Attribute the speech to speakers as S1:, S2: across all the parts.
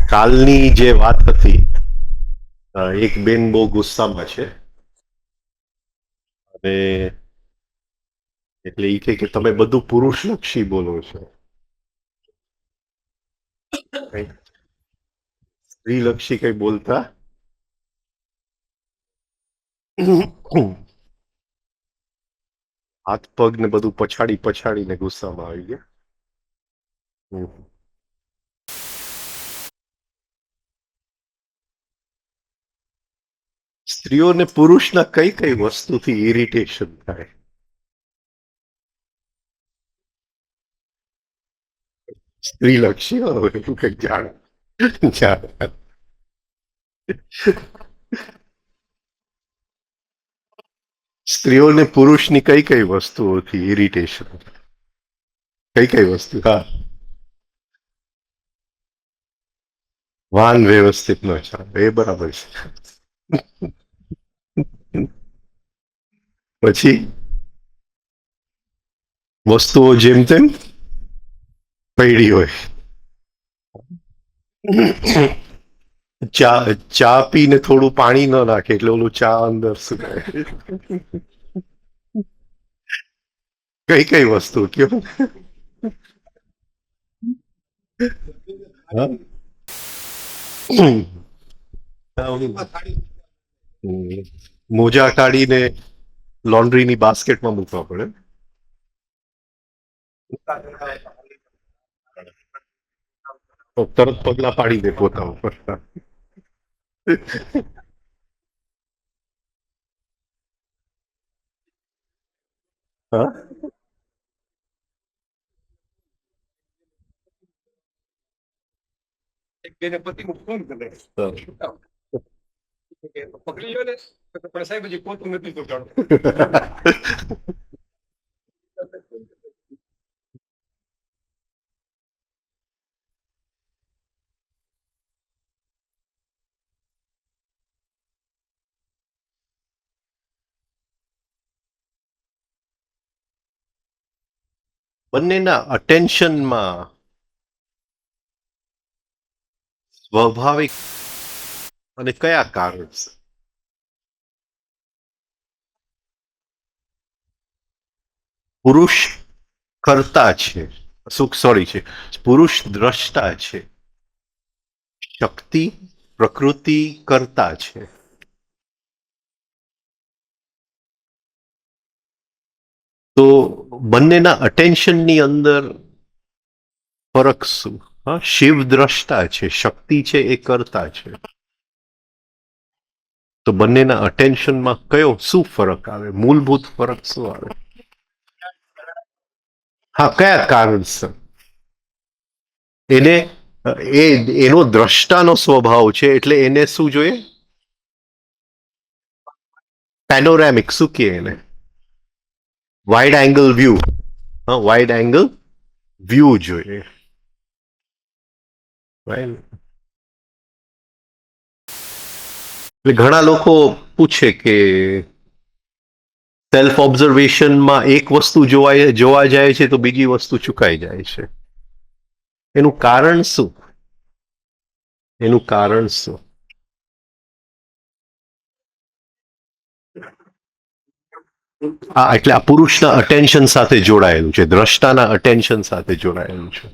S1: કાલની જે વાત હતી, એક બેન બહુ ગુસ્સામાં છે અને એટલે એ કે તમે બધું પુરુષલક્ષી બોલો છો, સ્ત્રીલક્ષી કઈ બોલતા હાથ પગ ને બધું પછાડી પછાડીને ગુસ્સામાં આવી ગયા. સ્ત્રીઓને પુરુષના કઈ કઈ વસ્તુથી ઇરિટેશન થાય? સ્ત્રીલક્ષી હવે એવું કઈક જાણ સ્ત્રીઓને પુરુષની કઈ કઈ વસ્તુઓથી ઇરિટેશન? કઈ કઈ વસ્તુ? હા, વાન વ્યવસ્થિત ન ચાલે, એ બરાબર છે. પછી વસ્તુઓ જેમ તેમ પૈડી હોય. ચા પીને થોડું પાણી ન નાખે એટલે ઓલું ચા અંદર સુકાય. કઈ કઈ વસ્તુ કયો? મોજા કાઢીને લોન્ડ્રીની બાસ્કેટમાં મૂકવા પડે. તો તરત પગલા પાડી દે પોતા ઉપર. હા,
S2: પકડી લો ને પણ સાહેબ હજી પોતું નથી તો
S1: બંનેના અટેન્શનમાં સ્વાભાવિક અને કયા કારણ છે? પુરુષ કરતા છે, સોરી છે, પુરુષ દ્રષ્ટા છે, શક્તિ પ્રકૃતિ કરતા છે. તો બંનેના અટેન્શનની અંદર ફરક શું? હા, શિવ દ્રષ્ટા છે, શક્તિ છે એ કરતા છે. તો બંનેના અટેન્શનમાં કયો શું ફરક આવે? મૂળભૂત ફરક શું આવે? હા, કયા કારણસર? એને એનો દ્રષ્ટાનો સ્વભાવ છે એટલે એને શું જોઈએ? પેનોરેમિક શું કહે એને? Wide angle view. હા, વાઇડ એંગલ વ્યૂ જોઈએ. એટલે ઘણા લોકો પૂછે કે સેલ્ફ ઓબ્ઝર્વેશનમાં એક વસ્તુ જોવા જાય છે તો બીજી વસ્તુ ચુકાઈ જાય છે. એનું કારણ શું? એનું કારણ શું? હા, એટલે આ પુરુષના અટેન્શન સાથે જોડાયેલું છે, દ્રષ્ટાના અટેન્શન સાથે જોડાયેલું છે.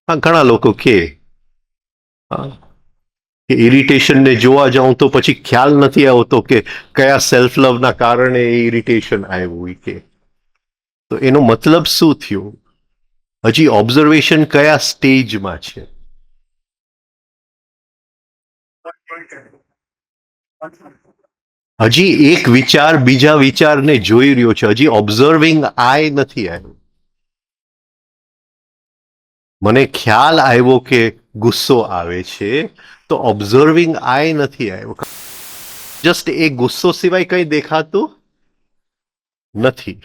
S1: હા, ઘણા લોકો કે ઇરિટેશનને જોવા જાઉં તો પછી ખ્યાલ નથી આવતો કે કયા સેલ્ફ લવના કારણે એ ઇરિટેશન આવ્યું. કે તો એનો મતલબ શું થયો? હજી ઓબ્ઝર્વેશન કયા સ્ટેજમાં છે? હજી એક વિચાર બીજા વિચારને જોઈ રહ્યો છે, હજી ઓબ્ઝર્વિંગ આય નથી આવ્યું. મને ખ્યાલ આવ્યો કે ગુસ્સો આવે છે, તો ઓબ્ઝર્વિંગ આઈ નથી આવ્યો. જસ્ટ એ ગુસ્સો સિવાય કંઈ દેખાતું નથી.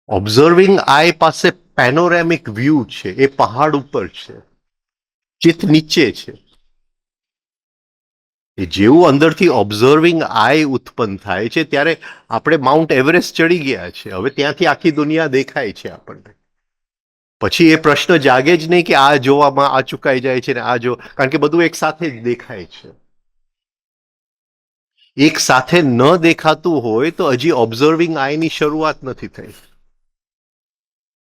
S1: ઓબ્ઝર્વિંગ આઈ પાસે પેનોરેમિક વ્યૂ છે, એ પહાડ ઉપર છે, ચિત્ત નીચે છે. એ જેવું અંદરથી ઓબ્ઝર્વિંગ આઈ ઉત્પન્ન થાય છે ત્યારે આપણે માઉન્ટ એવરેસ્ટ ચડી ગયા છે. હવે ત્યાંથી આખી દુનિયા દેખાય છે આપણને. પછી એ પ્રશ્ન જાગે જ નહીં કે આ જોવામાં આ ચુકાઈ જાય છે ને આ જો, કારણ કે બધું એક સાથે જ દેખાય છે. એક સાથે ન દેખાતું હોય તો હજી ઓબ્ઝર્વિંગ આઈની શરૂઆત નથી થઈ.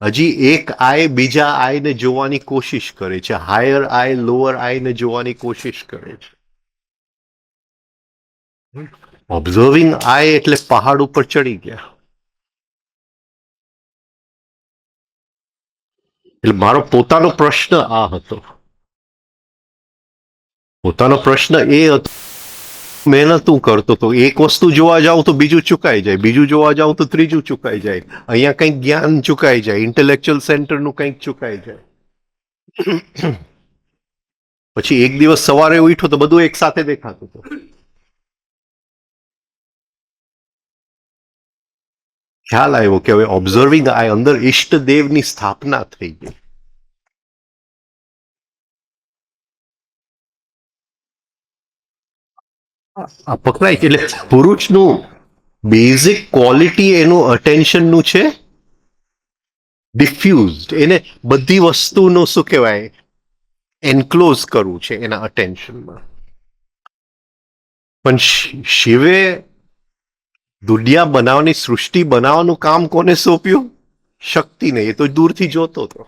S1: હજી એક આઈ બીજા આઈને જોવાની કોશિશ કરે છે, હાયર આઈ લોઅર આઈને જોવાની કોશિશ કરે છે. ઓબ્ઝર્વિંગ આઈ એટલે પહાડ ઉપર ચડી ગયા. એટલે મારો પોતાનો પ્રશ્ન આ હતો. પોતાનો પ્રશ્ન એ હતો, મહેનત હું કરતો હતો, એક વસ્તુ જોવા જાઉં તો બીજું ચુકાઈ જાય, બીજું જોવા જાઉં તો ત્રીજું ચુકાઈ જાય, અહીંયા કંઈક જ્ઞાન ચુકાઈ જાય, ઇન્ટેલેક્ચ્યુઅલ સેન્ટરનું કંઈક ચુકાઈ જાય. પછી એક દિવસ સવારે ઉઠ્યો તો બધું એક સાથે દેખાતું હતું. ખ્યાલ આવ્યો કે હવે ઓબ્ઝર્વિંગ આ અંદર ઈષ્ટદેવની સ્થાપના થઈ ગઈ. આ પકડાય એટલે પુરુષનું બેઝિક ક્વોલિટી એનું અટેન્શનનું છે, ડિફ્યુઝડ. એને બધી વસ્તુનું શું કહેવાય, એન્ક્લોઝ કરવું છે એના અટેન્શનમાં. પણ શિવે દુનિયા બનાવવાની, સૃષ્ટિ બનાવવાનું કામ કોને સોંપ્યું? શક્તિને. એ તો દૂરથી જોતો હતો.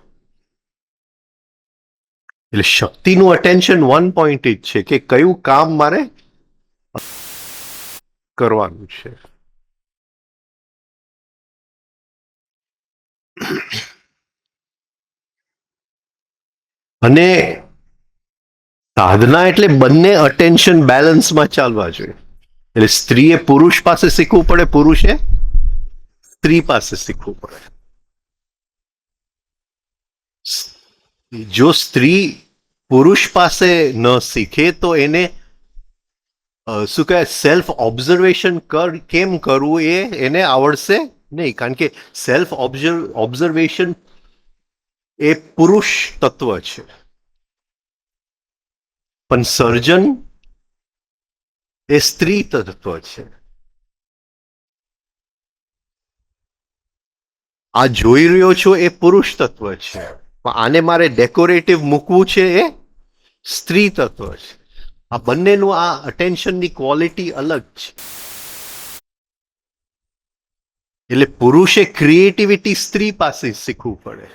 S1: એટલે શક્તિનું અટેન્શન વન પોઈન્ટ જ છે કે કયું કામ મારે કરવાનું છે. અને સાધના એટલે બંને અટેન્શન બેલેન્સમાં ચાલવા જોઈએ. એટલે સ્ત્રીએ પુરુષ પાસે શીખવું પડે, પુરુષે સ્ત્રી પાસે શીખવું પડે. જો સ્ત્રી પુરુષ પાસે ન શીખે તો એને શું કહેવાય, સેલ્ફ ઓબ્ઝર્વેશન કેમ કરવું એ એને આવડશે નહીં. કારણ કે સેલ્ફ ઓબ્ઝર્વેશન એ પુરુષ તત્વ છે, પણ સર્જન એ સ્ત્રી તત્વ છે. આ જોઈ રહ્યો છો એ પુરુષ તત્વ છે, પણ આને મારે ડેકોરેટિવ મૂકવું છે એ સ્ત્રી તત્વ છે. આ બંનેનું આ અટેન્શનની ક્વોલિટી અલગ છે. એટલે પુરુષે ક્રિએટિવિટી સ્ત્રી પાસે શીખવું પડે,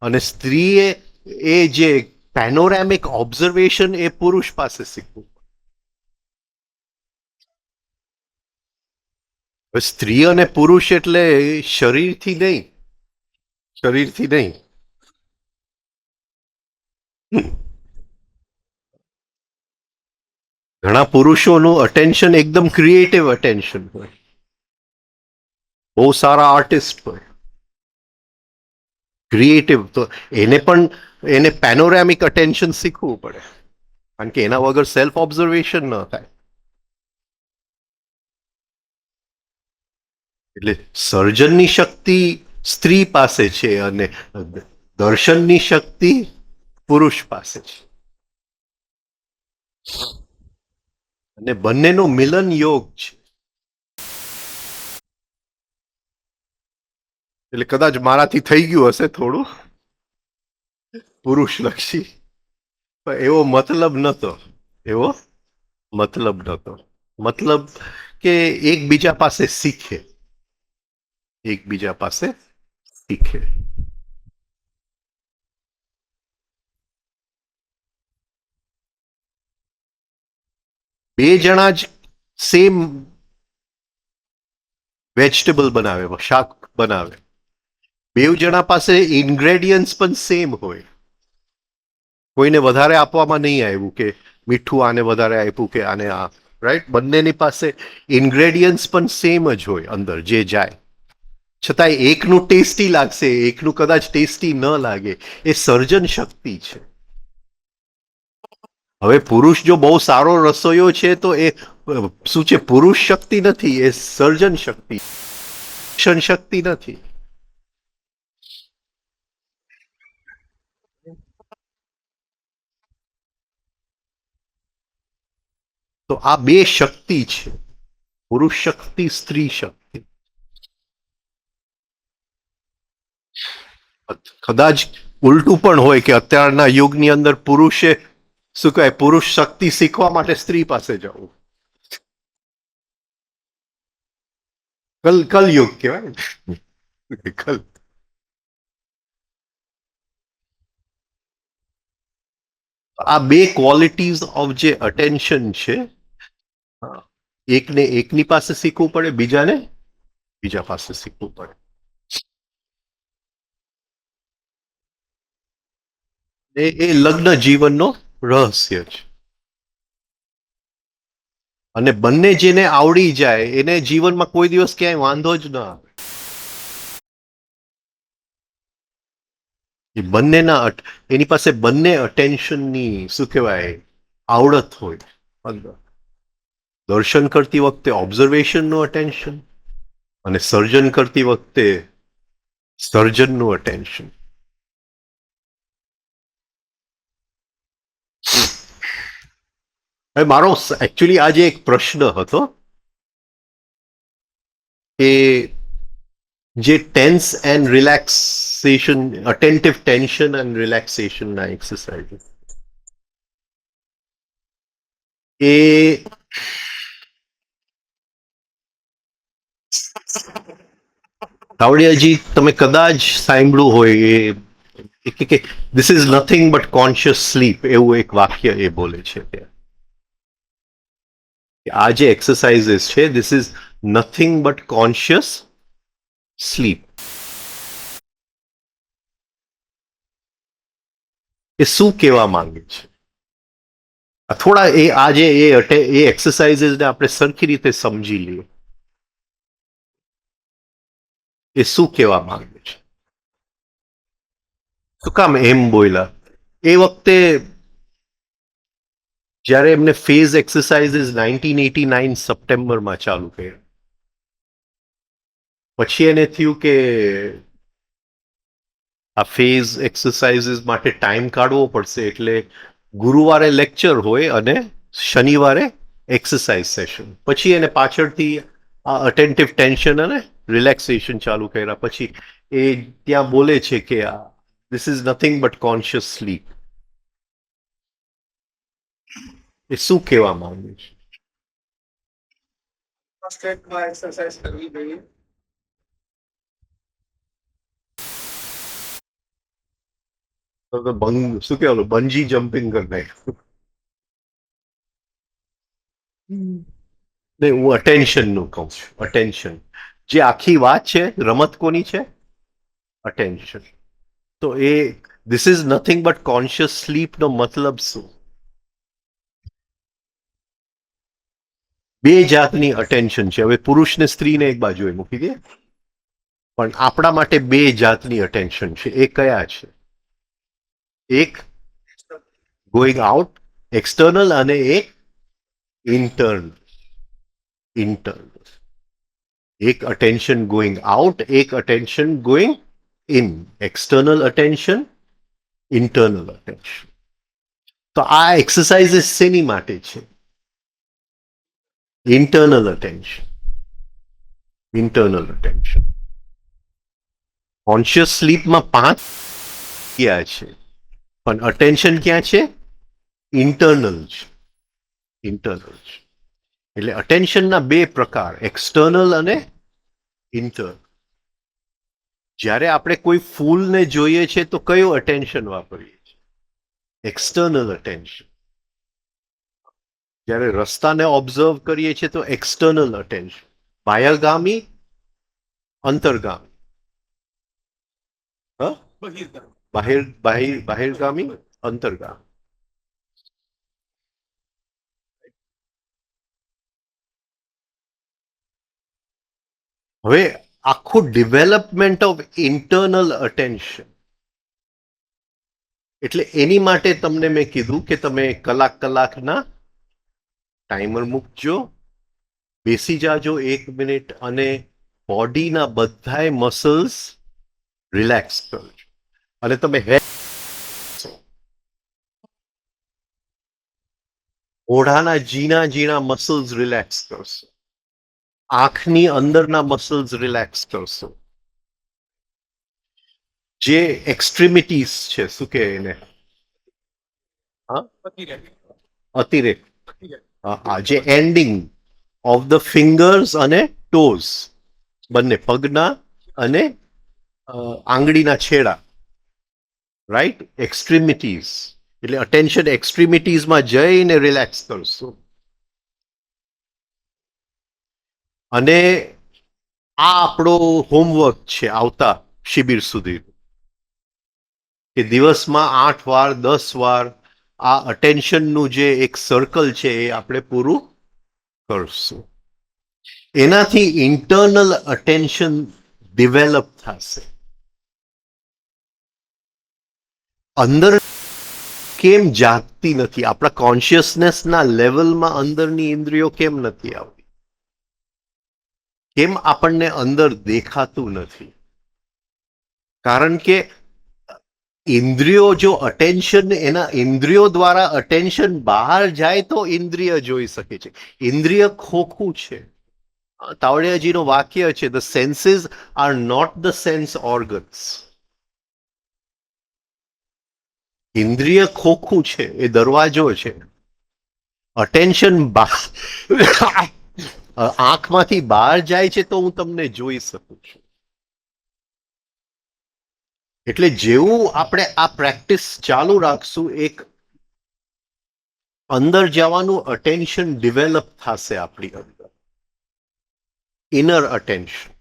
S1: અને સ્ત્રીએ એ જે પેનોરેમિક ઓબ્ઝર્વેશન એ પુરુષ પાસે શીખવું પડે. સ્ત્રી અને પુરુષ એટલે શરીરથી નહીં, શરીરથી નહીં. ઘણા પુરુષોનું અટેન્શન એકદમ ક્રિએટિવ અટેન્શન હોય, બહુ સારા આર્ટિસ્ટ હોય, ક્રિએટિવ. તો એને પેનોરેમિક અટેન્શન શીખવું પડે, કારણ કે એના વગર સેલ્ફ ઓબ્ઝર્વેશન ન થાય. એટલે સર્જનની શક્તિ સ્ત્રી પાસે છે અને દર્શનની શક્તિ પુરુષ પાસે છે. અને બંનેનો મિલન યોગ છે. એટલે કદાચ મારાથી થઈ ગયું હશે થોડું પુરુષલક્ષી, પણ એવો મતલબ નહોતો. એવો મતલબ નહોતો. મતલબ કે એકબીજા પાસે શીખે, એકબીજા પાસે શીખે. બે જણા જ સેમ વેજીટેબલ બનાવે, શાક બનાવે, બે જણા પાસે ઇન્ગ્રેડિયન્ટ્સ પણ સેમ હોય. કોઈને વધારે આપવામાં નહીં આવ્યું કે મીઠું આને વધારે આપ્યું કે આને આ, રાઈટ? બંનેની પાસે ઇન્ગ્રેડિયન્ટ્સ પણ સેમ જ હોય અંદર જે જાય. છતાંય એકનું ટેસ્ટી લાગશે, એકનું કદાચ ટેસ્ટી ન લાગે. એ સર્જન શક્તિ છે. હવે પુરુષ જો બહુ સારો રસોઈયો છે તો એ શું છે? પુરુષ શક્તિ નથી, એ સર્જન શક્તિ, શક્તિ નથી. તો આ બે શક્તિ છે, પુરુષ શક્તિ, સ્ત્રી શક્તિ. કદાચ ઉલટું પણ હોય કે અત્યારના યુગની અંદર પુરુષે શું કહેવાય, પુરુષ શક્તિ શીખવા માટે સ્ત્રી પાસે જવું. કલયુગ કહેવાય ને. આ બે ક્વોલિટીઝ ઓફ જે અટેન્શન છે, એકને એકની પાસે શીખવું પડે, બીજાને બીજા પાસે શીખવું પડે. એ લગ્ન જીવનનો રહસ્ય છે. અને બંને જેને આવડી જાય એને જીવનમાં કોઈ દિવસ ક્યાંય વાંધો જ ના આવે. એ બંનેના એની પાસે બંને અટેન્શનની શું કહેવાય આવડત હોય. દર્શન કરતી વખતે ઓબ્ઝર્વેશનનું અટેન્શન અને સર્જન કરતી વખતે સર્જનનું અટેન્શન. હવે મારો એકચ્યુઅલી આજે એક પ્રશ્ન હતો કે જે ટેન્સ એન્ડ રિલેક્સેશન, અટેન્ટિવ ટેન્શન એન્ડ રિલેક્સેશનના એક્સરસાઇઝ એ તાવડિયાજી તમે કદાચ સાંભળ્યું હોય કે this is nothing but conscious sleep, એવું એક વાક્ય એ બોલે છે. આ જે એક્સરસાઇઝીસ છે, this is nothing but conscious sleep. એ શું કહેવા માંગે છે? થોડા એ આજે એ એક્સરસાઇઝીસને આપણે સરખી રીતે સમજી લઈએ. એ શું કહેવા માંગે છે? શું કામ એમ બોલ્યા? એ વખતે જ્યારે એમને ફેઝ એક્સરસાઇઝીસ 1989 સપ્ટેમ્બરમાં ચાલુ કર્યા, પછી એને થયું કે આ ફેઝ એક્સરસાઇઝીસ માટે ટાઈમ કાઢવો પડશે, એટલે ગુરુવારે લેક્ચર હોય અને શનિવારે એક્સરસાઇઝ સેશન. પછી એને પાછળથી આ અટેન્ટિવ ટેન્શન અને રિલેક્સેશન ચાલુ કર્યા. પછી એ ત્યાં બોલે છે કે this is nothing but conscious sleep. એ શું કહેવા માંગે છે?
S2: સ્ટેટમાં એક્સરસાઇઝ કરવી જોઈએ.
S1: શું કહેવાનું, બંજી જમ્પિંગ કરી નાખ્યું. નહીં, હું અટેન્શનનું કહું છું. અટેન્શન જે આખી વાત છે, રમત કોની છે? અટેન્શન. તો એ this is nothing but conscious સ્લીપનો મતલબ શું? બે જાતની અટેન્શન છે. હવે પુરુષને સ્ત્રીને એક બાજુએ મૂકી દે, પણ આપણા માટે બે જાતની અટેન્શન છે. એ કયા છે? એક ગોઈંગ આઉટ, એક્સટર્નલ, અને એક ઇન્ટર્નલ. ઇન્ટર્નલ. એક અટેન્શન ગોઈંગ આઉટ, એક attention going in. External attention, internal attention. તો આ એક્સરસાઇઝ શેની માટે છે? Internal attention. Internal attention. Conscious સ્લીપમાં 5 ક્યાં છે, પણ અટેન્શન ક્યાં છે? ઇન્ટર્નલ છે. ઇન્ટર્નલ છે. એટલે અટેન્શનના બે પ્રકાર, એક્સટર્નલ અને ઇન્ટર્નલ. જ્યારે આપણે કોઈ ફૂલને જોઈએ છે તો કયું અટેન્શન વાપરીએ છીએ? External attention. જ્યારે રસ્તાને ઓબ્ઝર્વ કરીએ છીએ તો એક્સટર્નલ અટેન્શન. બાહ્યગામી, અંતર્ગામી. બાહિરગામી, અંતર્ગામી. હવે આખું ડેવલપમેન્ટ ઓફ ઇન્ટરનલ અટેન્શન. એટલે એની માટે તમને મેં કીધું કે તમે કલાકના ટાઈમર મૂકજો, બેસી જાજો 1 મિનિટ અને બોડીના બધાય મસલ્સ રિલેક્સ કરજો. અને તમે ઓઢાના ઝીણા ઝીણા મસલ્સ રિલેક્સ કરશો, આંખની અંદરના મસલ્સ રિલેક્સ કરશો, જે એક્સ્ટ્રીમિટીઝ છે શું કે એને અતિરેક, હા, જે એન્ડિંગ ઓફ ધ ફિંગર્સ અને ટોઝ, બંને પગના અને આંગળીના છેડા, રાઈટ, એક્સ્ટ્રીમિટીઝ, એટલે અટેન્શન એક્સ્ટ્રીમિટીઝમાં જઈને રિલેક્સ કરશો. અને આ આપણો હોમવર્ક છે આવતા શિબિર સુધી, કે દિવસમાં 8 વાર 10 વાર આ અટેન્શનનું જે એક સર્કલ છે એ આપણે પૂરું કરશું. એનાથી ઇન્ટરનલ અટેન્શન ડેવલપ થશે. અંદર કેમ જાગતી નથી, આપણા કોન્શિયસનેસના લેવલમાં અંદરની ઇન્દ્રિયો કેમ નથી આવતી, કેમ આપણને અંદર દેખાતું નથી? કારણ કે ઇન્દ્રિયો જો અટેન્શન, એના ઇન્દ્રિયો દ્વારા અટેન્શન બહાર જાય તો ઇન્દ્રિય જોઈ શકે છે. ઇન્દ્રિય ખોખું છે. તાવડિયાજીનું વાક્ય છે, the senses are not the sense organs. ઇન્દ્રિય ખોખું છે, એ દરવાજો છે. અટેન્શન આંખમાંથી બહાર જાય છે તો હું તમને જોઈ શકું છું. એટલે જેવું આપણે આ પ્રેક્ટિસ ચાલુ રાખશું, એક અંદર જવાનું અટેન્શન ડેવલપ થશે આપણી અંદર, ઇનર અટેન્શન.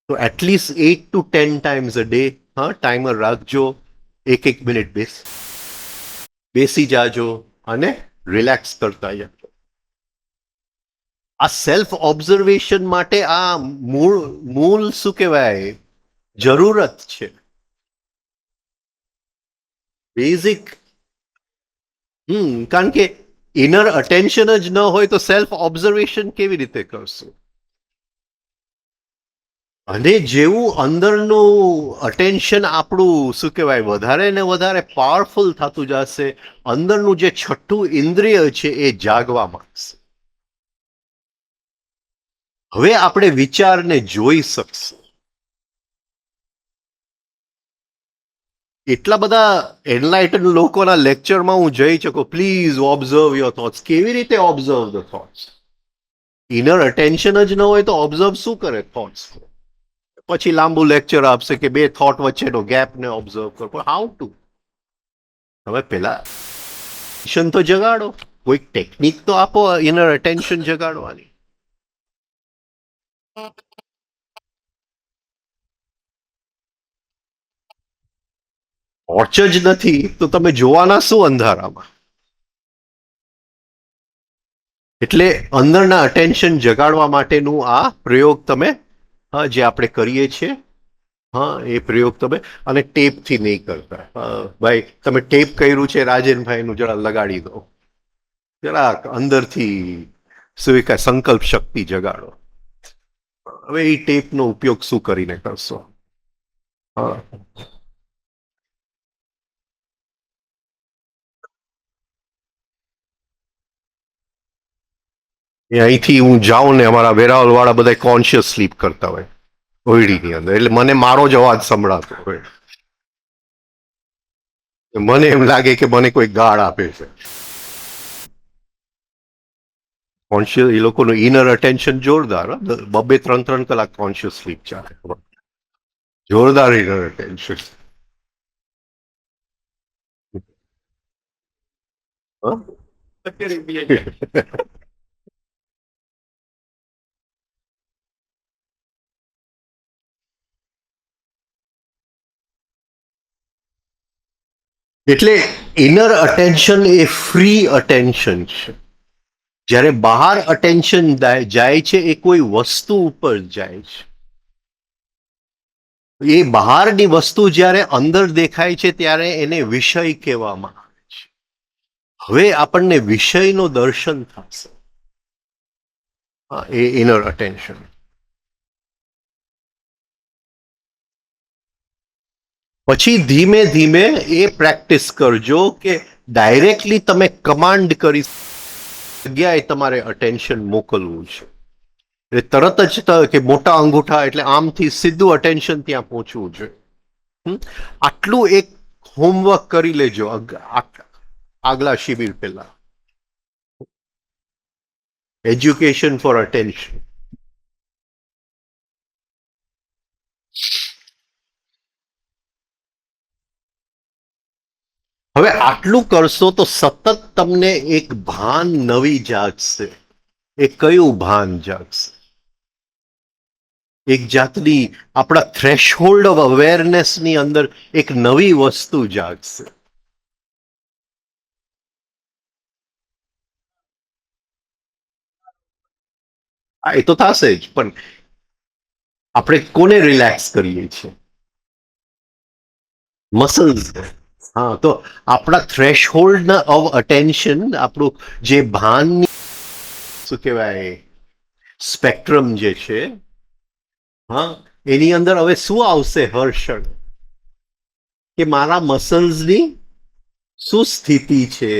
S1: તો at least 8 to 10 times a day, હા, ટાઈમર રાખજો, 1 મિનિટ બેસી જાજો અને રિલેક્સ કરતા જાજો. આ સેલ્ફ ઓબ્ઝર્વેશન માટે આ મૂળ શું કહેવાય, જરૂરત છે, બેઝિક. કારણ કે ઇનર અટેન્શન જ ન હોય તો સેલ્ફ ઓબ્ઝર્વેશન કેવી રીતે કરશું? અને જેવું અંદરનું અટેન્શન આપણું શું કહેવાય વધારે ને વધારે પાવરફુલ થતું જશે, અંદરનું જે છઠ્ઠું ઇન્દ્રિય છે એ જાગવા માંગશે. હવે આપણે વિચારને જોઈ શકશું. એટલા બધા એનલાઇટન લોકોના લેક્ચરમાં હું જઈ શકું, પ્લીઝ ઓબ્ઝર્વ યોર થોટ્સ. કેવી રીતે observe the thoughts? Inner attention જ ન હોય તો ઓબ્ઝર્વ શું કરે થોટ્સ? પછી લાંબુ લેક્ચર આપશે કે 2 થોટ વચ્ચેનો ગેપને ઓબ્ઝર્વ કરો. પણ હાઉ ટુ? હવે પેલા અટેન્શન તો જગાડો, કોઈક ટેકનિક તો આપો ઇનર અટેન્શન જગાડવાની. ટોર્ચ જ નથી તો તમે જોવાના શું અંધારામાં? એટલે અંદરના અટેન્શન જગાડવા માટેનું આ પ્રયોગ તમે, હા, જે આપણે કરીએ છીએ, હા, એ પ્રયોગ તમે, અને ટેપથી નહીં કરતા. ભાઈ, તમે ટેપ કર્યું છે રાજેનભાઈનું, જરા લગાડી દો, જરાક અંદરથી શું કે સંકલ્પ શક્તિ જગાડો. હવે એ ટેપનો ઉપયોગ શું કરીને કરશો? હા, અહીંથી હું જાઉં ને અમારા વેરાવળ વાળા બધા કોન્શિયસ સ્લીપ કરતા હોય ઓયડીની અંદર, એટલે મને મારો જ અવાજ સંભળાતો હોય. મને એમ લાગે કે મને કોઈ ગાળ આપે છે. કોન્શિયસ, એ લોકોનું ઇનર અટેન્શન જોરદાર, 2-3 કલાક કોન્શિયસ સ્લીપ ચાલે, જોરદાર ઇનર અટેન્શન. એટલે ઇનર અટેન્શન એ ફ્રી અટેન્શન છે. જ્યારે બહાર અટેન્શન જાય છે એ કોઈ વસ્તુ ઉપર જાય છે. એ બહારની વસ્તુ જ્યારે અંદર દેખાય છે ત્યારે એને વિષય કહેવામાં આવે છે. હવે આપણને વિષયનો દર્શન થશે. એ ઇનર અટેન્શન. પછી ધીમે ધીમે એ પ્રેક્ટિસ કરજો કે ડાયરેક્ટલી તમે કમાન્ડ કરી જગ્યાએ તમારે અટેન્શન મોકલવું છે. એટલે તરત જ કે મોટા અંગૂઠા એટલે આમથી સીધું અટેન્શન ત્યાં પહોંચવું જોઈએ. આટલું એક હોમવર્ક કરી લેજો આગલા શિબિર પહેલા. Education four attention. હવે આટલું કરશો તો સતત તમને એક ભાન નવી જાગશે. એ કયું ભાન જાગશે? એક જાતની આપણા થ્રેશહોલ્ડ ઓફ અવેરનેસની અંદર એક નવી વસ્તુ જાગશે. હા, એ તો થશે જ, પણ આપણે કોને રિલેક્સ કરીએ છીએ? મસલ્સ. હા, તો આપણા થ્રેશહોલ્ડ ઓફ અટેન્શન, આપણું જે ભાનની શું કહેવાય સ્પેક્ટ્રમ જે છે, હા, એની અંદર હવે શું આવશે? હર્ષણ કે મારા મસલ્સની શું સ્થિતિ છે.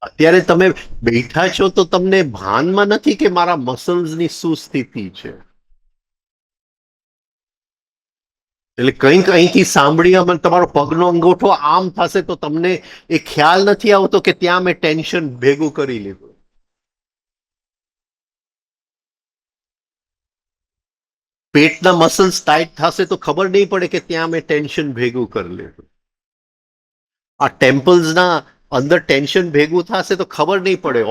S1: અત્યારે તમે બેઠા છો તો તમને ભાનમાં નથી કે મારા મસલ્સની શું સ્થિતિ છે. એટલે કંઈક અહીંથી સાંભળી અમે તમારો પગનો અંગૂઠો આમ થશે તો તમને એ ખ્યાલ નથી આવતો કે ત્યાં મેં ટેન્શન ભેગું કરી લીધું. પેટના મસલ્સ ટાઈટ થશે તો ખબર નહીં પડે કે ત્યાં મેં ટેન્શન ભેગું કરી લીધું. આ ટેમ્પલ્સના અંદર ટેન્શન ભેગું થશે તો ખબર નહીં પડે.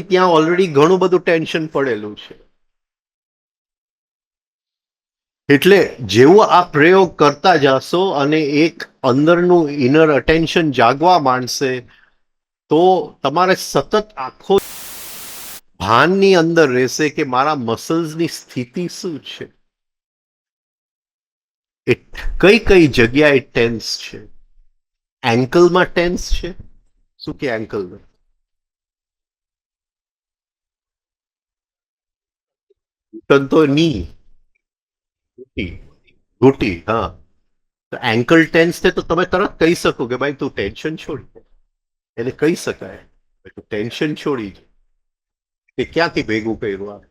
S1: ત્યાં ઓલરેડી ઘણું બધું ટેન્શન પડેલું છે. એટલે જેવું આ પ્રયોગ કરતા જશો અને એક અંદરનું ઇનર અટેન્શન જાગવા માંડશે તો તમારે સતત આખો ભાનની અંદર રહેશે કે મારા મસલ્સની સ્થિતિ શું છે, કઈ કઈ જગ્યાએ ટેન્સ છે. એન્કલમાં ટેન્સ છે. શું કે એન્કલમાં? ઘૂંટણ તો ની, ઘૂંટી. હા, તો એન્કલ ટેન્સ છે તો તમે તરત કહી શકો કે ભાઈ તું ટેન્શન છોડી દે. એને કહી શકાય તું ટેન્શન છોડી દે. કે ક્યાંથી ભેગું કર્યું આ?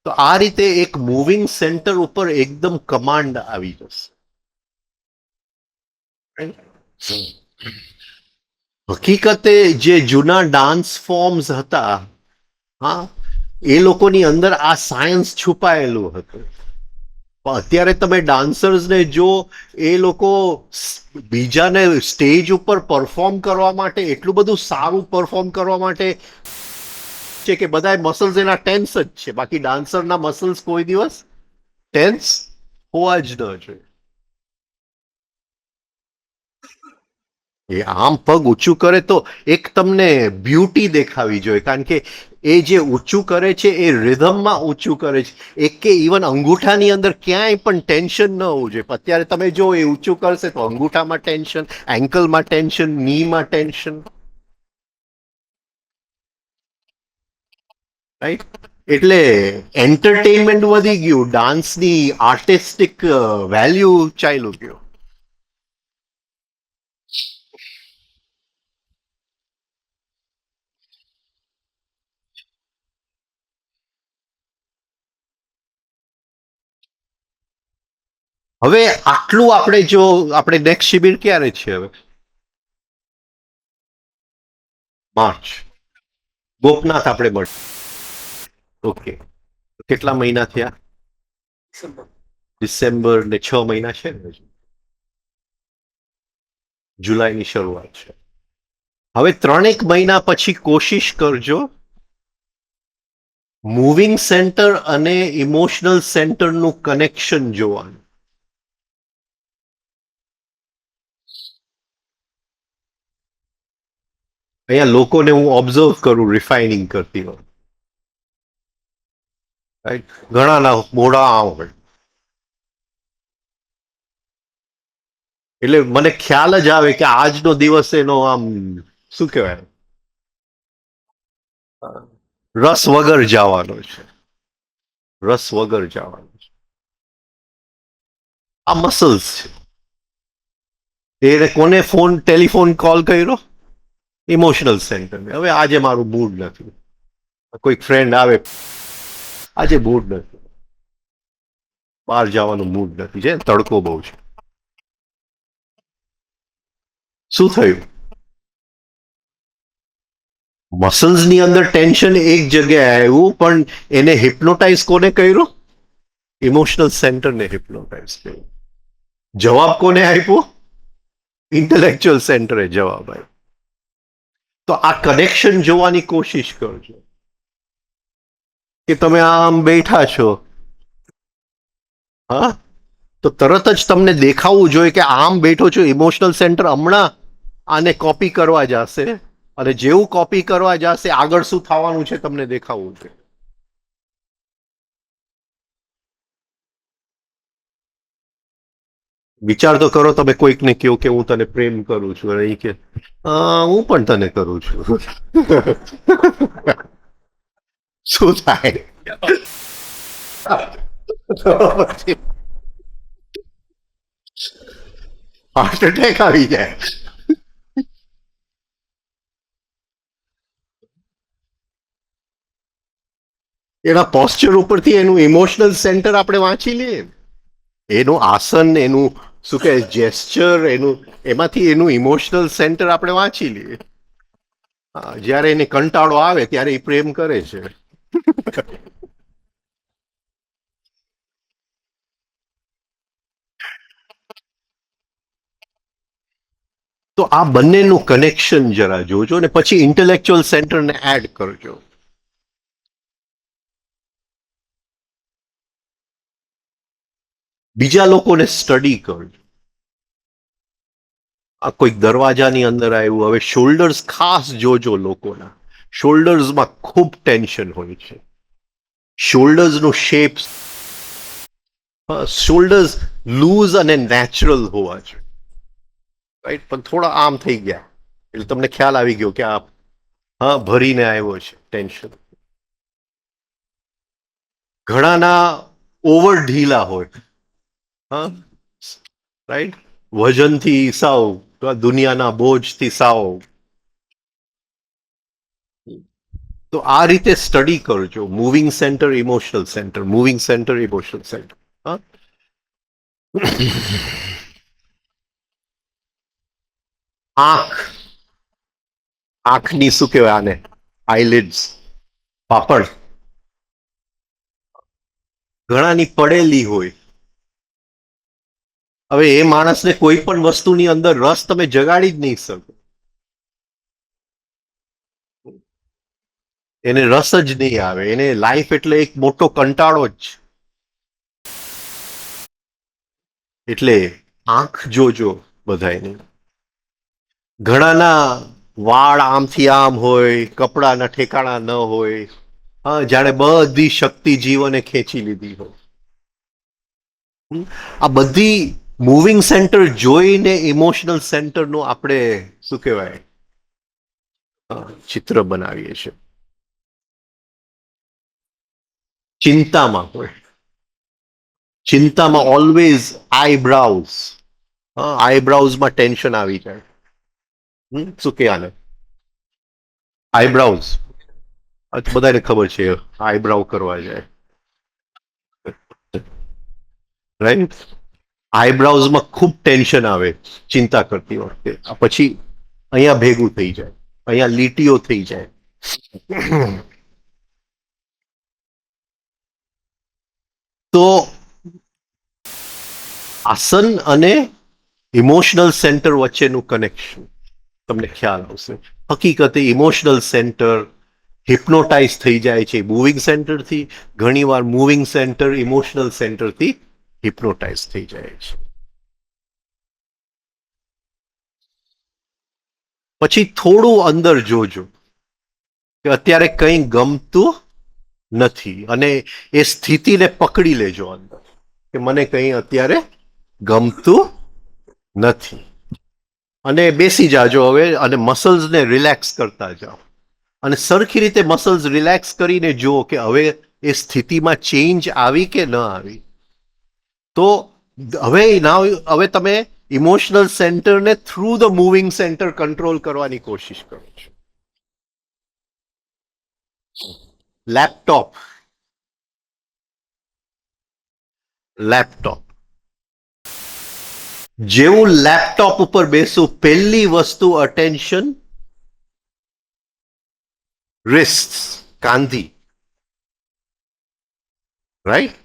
S1: તો આ રીતે એક મૂવિંગ સેન્ટર ઉપર એકદમ કમાન્ડ આવી જશે. હકીકતે જે જૂના ડાન્સ ફોર્મ્સ હતા, હા, એ લોકોની અંદર આ સાયન્સ છુપાયેલું હતું. અત્યારે તમે ડાન્સર્સને જો, એ લોકો બીજાને સ્ટેજ ઉપર પરફોર્મ કરવા માટે એટલું બધું સારું પરફોર્મ કરવા માટે છે કે બધા મસલ્સ એના ટેન્સ જ છે. બાકી ડાન્સરના મસલ્સ કોઈ દિવસ ટેન્સ હોવા જ ન જોઈએ. એ આમ પગ ઊંચું કરે તો એક તમને બ્યુટી દેખાવી જોઈએ, કારણ કે એ જે ઊંચું કરે છે એ રિધમમાં ઊંચું કરે છે. એક કે ઇવન અંગૂઠાની અંદર ક્યાંય પણ ટેન્શન ન હોવું જોઈએ. અત્યારે તમે જો એ ઊંચું કરશે તો અંગૂઠામાં ટેન્શન, એન્કલમાં ટેન્શન, નીમાં ટેન્શન. રાઈટ? એટલે એન્ટરટેનમેન્ટ વધી ગયું, ડાન્સની આર્ટિસ્ટિક વેલ્યુ ચાલ્યું ગયું. હવે આટલું આપણે નેક્સ્ટ શિબિર ક્યારે છે? હવે માર્ચ. ગોપનાથ આપણે મળીએ. ઓકે, કેટલા મહિના થયા? ડિસેમ્બર ને 6 મહિના છે ને. જુલાઈની શરૂઆત છે. હવે 3 મહિના પછી કોશિશ કરજો મૂવિંગ સેન્ટર અને ઇમોશનલ સેન્ટરનું કનેક્શન જોવાનું. અહીંયા લોકોને હું ઓબ્ઝર્વ કરું રિફાઇનિંગ કરતી હોય, રાઈટ? ઘણાના મોઢા આમ હોય, એટલે મને ખ્યાલ જ આવે કે આજનો દિવસ એનો આમ શું કહેવાય, રસ વગર જવાનો છે, રસ વગર જવાનો છે. આ મસલ્સ છે. એને કોને ટેલિફોન કોલ કર્યો? Emotional centre. હવે આજે મારું મૂડ નથી, કોઈક ફ્રેન્ડ આવે, આજે મૂડ નથી, બહાર જવાનું મૂડ નથી, છે તડકો બહુ છે. શું થયું? મસલ્સ ની અંદર ટેન્શન એક જગ્યાએ આવ્યું, પણ એને હિપ્નોટાઇઝ કોને કર્યું? ઇમોશનલ સેન્ટરને હિપ્નોટાઇઝ કર્યું. જવાબ કોને આપ્યો? ઇન્ટેલેક્ચ્યુઅલ સેન્ટરે જવાબ આપ્યો. તો આ કનેક્શન જોવાની કોશિશ કરજો કે તમે આમ બેઠા છો, હા, તો તરત જ તમને દેખાવું જોઈએ કે આમ બેઠો છો. ઇમોશનલ સેન્ટર હમણાં આને કોપી કરવા જશે, અને જેવું કોપી કરવા જશે આગળ શું થવાનું છે તમને દેખાવું જોઈએ. વિચાર તો કરો, તમે કોઈકને કહો કે હું તને પ્રેમ કરું છું, અને એ કે હું પણ તને કરું છું. શું થાય? હાર્ટ એટેક આવી જાય. એના પોસ્ચર ઉપરથી એનું ઇમોશનલ સેન્ટર આપણે વાંચી લઈએ, એનું આસન, એનું શું કહે જેસ્ચર, એનું એમાંથી એનું ઇમોશનલ સેન્ટર આપણે વાંચી લઈએ. જ્યારે એને કંટાળો આવે ત્યારે એ પ્રેમ કરે છે. તો આ બંનેનું કનેક્શન જરા જોજો, ને પછી ઇન્ટેલેક્ચ્યુઅલ સેન્ટરને એડ કરજો. બીજા લોકોને સ્ટડી કરજો. આ કોઈક દરવાજાની અંદર આવ્યું, હવે શોલ્ડર્સ ખાસ જોજો લોકોના. શોલ્ડર્સમાં ખૂબ ટેન્શન હોય છે. શોલ્ડર્સનું શેપ, શોલ્ડર્સ લૂઝ અને નેચરલ હોવા જોઈએ, રાઈટ? પણ થોડા આમ થઈ ગયા એટલે તમને ખ્યાલ આવી ગયો કે આ હા ભરીને આવ્યો છે ટેન્શન. ઘણાના ઓવર ઢીલા હોય, હા, રાઈટ? વજનથી સાવ, દુનિયાના બોજથી સાવ. તો આ રીતે સ્ટડી કરજો. Moving centre, emotional centre, moving centre, emotional centre. હા, આંખ, આંખની શું કહેવાય આને? આઈલિડ્સ, પાપડ. ઘણાની પડેલી હોય. હવે એ માણસને કોઈ પણ વસ્તુની અંદર રસ તમે જગાડી જ નહીં શકો, એને રસ જ નહીં આવે. એને લાઈફ એટલે એક મોટો કંટાળો જ. એટલે આંખ જોજો બધાની. ઘણાના વાળ આમથી આમ હોય, કપડાના ઠેકાણા ન હોય, હા, જાણે બધી શક્તિ જીવને ખેંચી લીધી હોય. આ બધી મૂવિંગ સેન્ટર જોઈને ઇમોશનલ સેન્ટરનું આપણે શું કહેવાય ચિત્ર બનાવીએ છીએ. ચિંતામાં હોય, ચિંતામાં ઓલવેઝ આઈબ્રાઉઝ, આઈબ્રાઉઝમાં ટેન્શન આવી જાય. શું કે આને આઈબ્રાઉઝ? બધાને ખબર છે આઈબ્રાઉ કરવા જાય, રાઈટ? આઈબ્રાઉઝમાં ખૂબ ટેન્શન આવે ચિંતા કરતી વખતે. પછી અહીંયા ભેગું થઈ જાય, અહીંયા લીટીઓ થઈ જાય. તો આસન અને ઇમોશનલ સેન્ટર વચ્ચેનું કનેક્શન તમને ખ્યાલ આવશે. હકીકતે ઇમોશનલ સેન્ટર હિપ્નોટાઇઝ થઈ જાય છે મૂવિંગ સેન્ટરથી. ઘણીવાર મૂવિંગ સેન્ટર ઇમોશનલ સેન્ટરથી હિપ્નોટાઇઝ થઈ જાય છે. પછી થોડું અંદર જોજો કે અત્યારે કંઈ ગમતું નથી, અને એ સ્થિતિને પકડી લેજો અંદર કે મને કંઈ અત્યારે ગમતું નથી, અને બેસી જાજો હવે, અને મસલ્સને રિલેક્સ કરતા જાઓ, અને સરખી રીતે મસલ્સ રિલેક્સ કરીને જુઓ કે હવે એ સ્થિતિમાં ચેન્જ આવી કે ન આવી. તો હવે તમે ઇમોશનલ સેન્ટરને through the moving centre control કરવાની કોશિશ કરો છો. લેપટોપ જેવું લેપટોપ ઉપર બેસું, પહેલી વસ્તુ અટેન્શન રિસ્ટ, કાંધી, રાઈટ?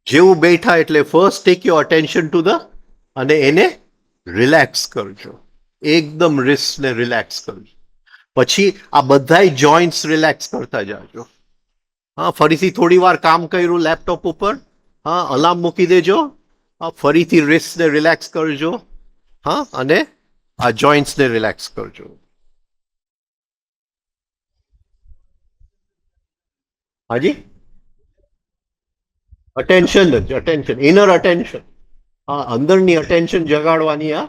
S1: જેવું બેઠા એટલે first take your attention to the, અને એને રિલેક્સ કરજો, એકદમ રિસ્ટને રિલેક્સ કરજો. પછી આ બધાય જોઈન્ટ્સ રિલેક્સ કરતા જાજો. હા, ફરીથી થોડી વાર કામ કર્યું લેપટોપ ઉપર, હા, અલાર્મ મૂકી દેજો, હા, ફરીથી રિસ્ટને રિલેક્સ કરજો, હા, અને આ જોઈન્ટ્સને રિલેક્સ કરજો. હાજી, અટેન્શન, ઇનર અટેન્શન, હા, અંદરની અટેન્શન જગાડવાની. આ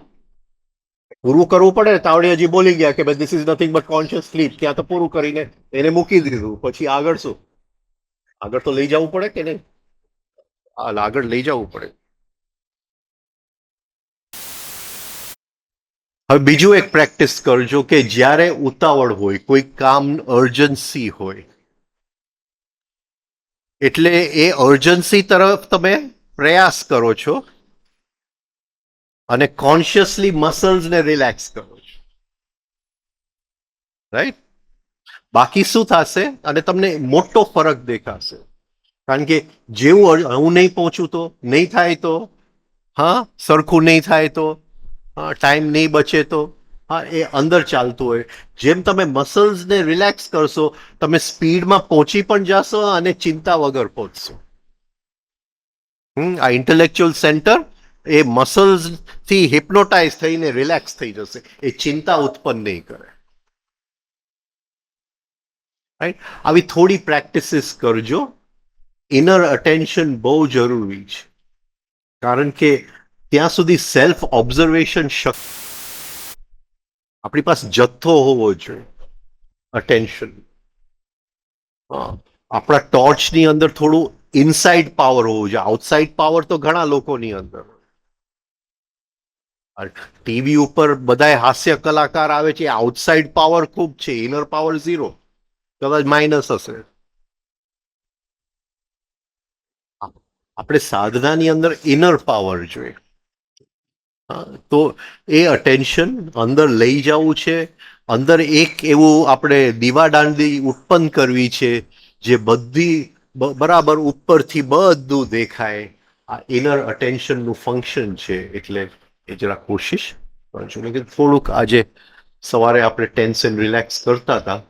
S1: પૂરું કરવું પડે. તાવડી હજી બોલી ગયા કે this is nothing but conscious sleep, ત્યાં તો પૂરું કરીને એને મૂકી દીધું. પછી આગળ શું? આગળ તો લઈ જવું પડે કે નહીં? આગળ લઈ જવું પડે. હવે બીજું એક પ્રેક્ટિસ કરજો કે જ્યારે ઉતાવળ હોય, કોઈ કામ અર્જન્સી હોય, એટલે એ અર્જન્સી તરફ તમે પ્રયાસ કરો છો અને કોન્શિયસલી મસલ્સને રિલેક્સ કરો છો, રાઈટ? બાકી શું થશે? અને તમને મોટો ફરક દેખાશે. કારણ કે જેવું હું નહીં પહોંચું તો નહીં થાય, તો હા, સરખું નહીં થાય તો, હા, ટાઈમ નહીં બચે તો, હા, એ અંદર ચાલતું હોય. જેમ તમે મસલ્સને રિલેક્સ કરશો, તમે સ્પીડમાં પહોંચી પણ જશો અને ચિંતા વગર પહોંચશો. આ ઇન્ટેલેક્ચ્યુઅલ સેન્ટર એ મસલ્સ થી હિપ્નોટાઇઝ થઈને રિલેક્સ થઈ જશે, એ ચિંતા ઉત્પન્ન નહીં કરે. રાઈટ? આવી થોડી પ્રેક્ટિસીસ કરજો. ઇનર અટેન્શન બહુ જરૂરી છે, કારણ કે ત્યાં સુધી સેલ્ફ ઓબ્ઝર્વેશન આપણી પાસે જથ્થો હોવો જોઈએ અટેન્શન. આપણા ટોર્ચની અંદર થોડું ઇનસાઇડ પાવર હોવું જોઈએ. આઉટસાઇડ પાવર તો ઘણા લોકોની અંદર. ટીવી ઉપર બધા હાસ્ય કલાકાર આવે છે, આઉટસાઇડ પાવર ખૂબ છે, ઇનર પાવર ઝીરો, કદાચ માઇનસ હશે. આપણે સાધનાની અંદર ઇનર પાવર જોઈએ. તો એ અટેન્શન અંદર લઈ જવું છે. અંદર એક એવું આપણે દીવાદાંડી ઉત્પન્ન કરવી છે જે બધી બરાબર ઉપરથી બધું દેખાય. આ ઇનર અટેન્શનનું ફંક્શન છે. એટલે એ જરા કોશિશ કરજો. કે થોડુંક આજે સવારે આપણે ટેન્શન રિલેક્સ કરતા હતા,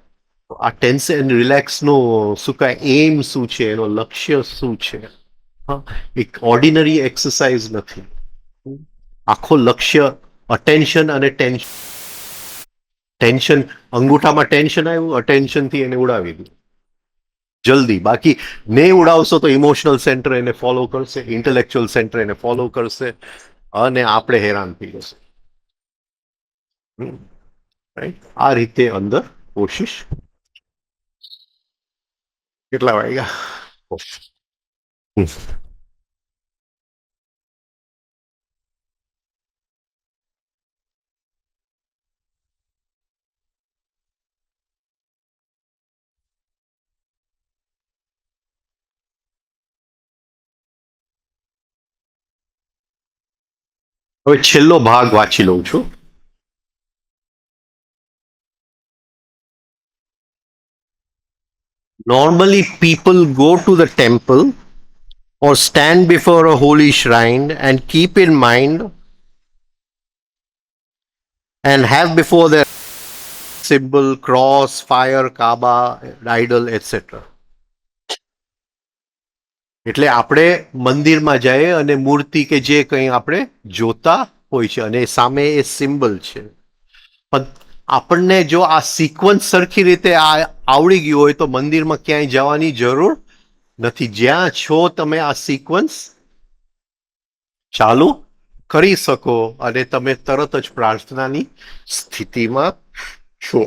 S1: તો આ ટેન્શન રિલેક્સનું શું કાંઈ એમ શું છે, એનો લક્ષ્ય શું છે? હા, એક ઓર્ડિનરી એક્સરસાઇઝ નથી. આખો લક્ષ્ય અટેન્શન અને ટેન્શન, અંગૂઠામાં ટેન્શન આવ્યું, અટેન્શનથી એને ઉડાવી દીધું જલ્દી. બાકી નહીં ઉડાવશો તો ઇમોશનલ સેન્ટર એને ફોલો કરશે, ઇન્ટેલેક્ચ્યુઅલ સેન્ટર એને ફોલો કરશે, અને આપણે હેરાન થઈ જશે. આ રીતે અંદર કોશિશ. કેટલા વાગ્યા? હવે છેલ્લો ભાગ વાંચી લઉં છું. Normally, people go to the temple or stand before a holy shrine and keep in mind and have before their symbol, cross, fire, Kaaba, idol, etc. એટલે આપણે મંદિરમાં જઈએ અને મૂર્તિ કે જે કંઈ આપણે જોતા હોય છે, અને સામે એ સિમ્બલ છે. પણ આપણને જો આ સિક્વન્સ સરખી રીતે આવડી ગયું હોય તો મંદિરમાં ક્યાંય જવાની જરૂર નથી. જ્યાં છો તમે આ સિક્વન્સ ચાલુ કરી શકો અને તમે તરત જ પ્રાર્થનાની સ્થિતિમાં છો.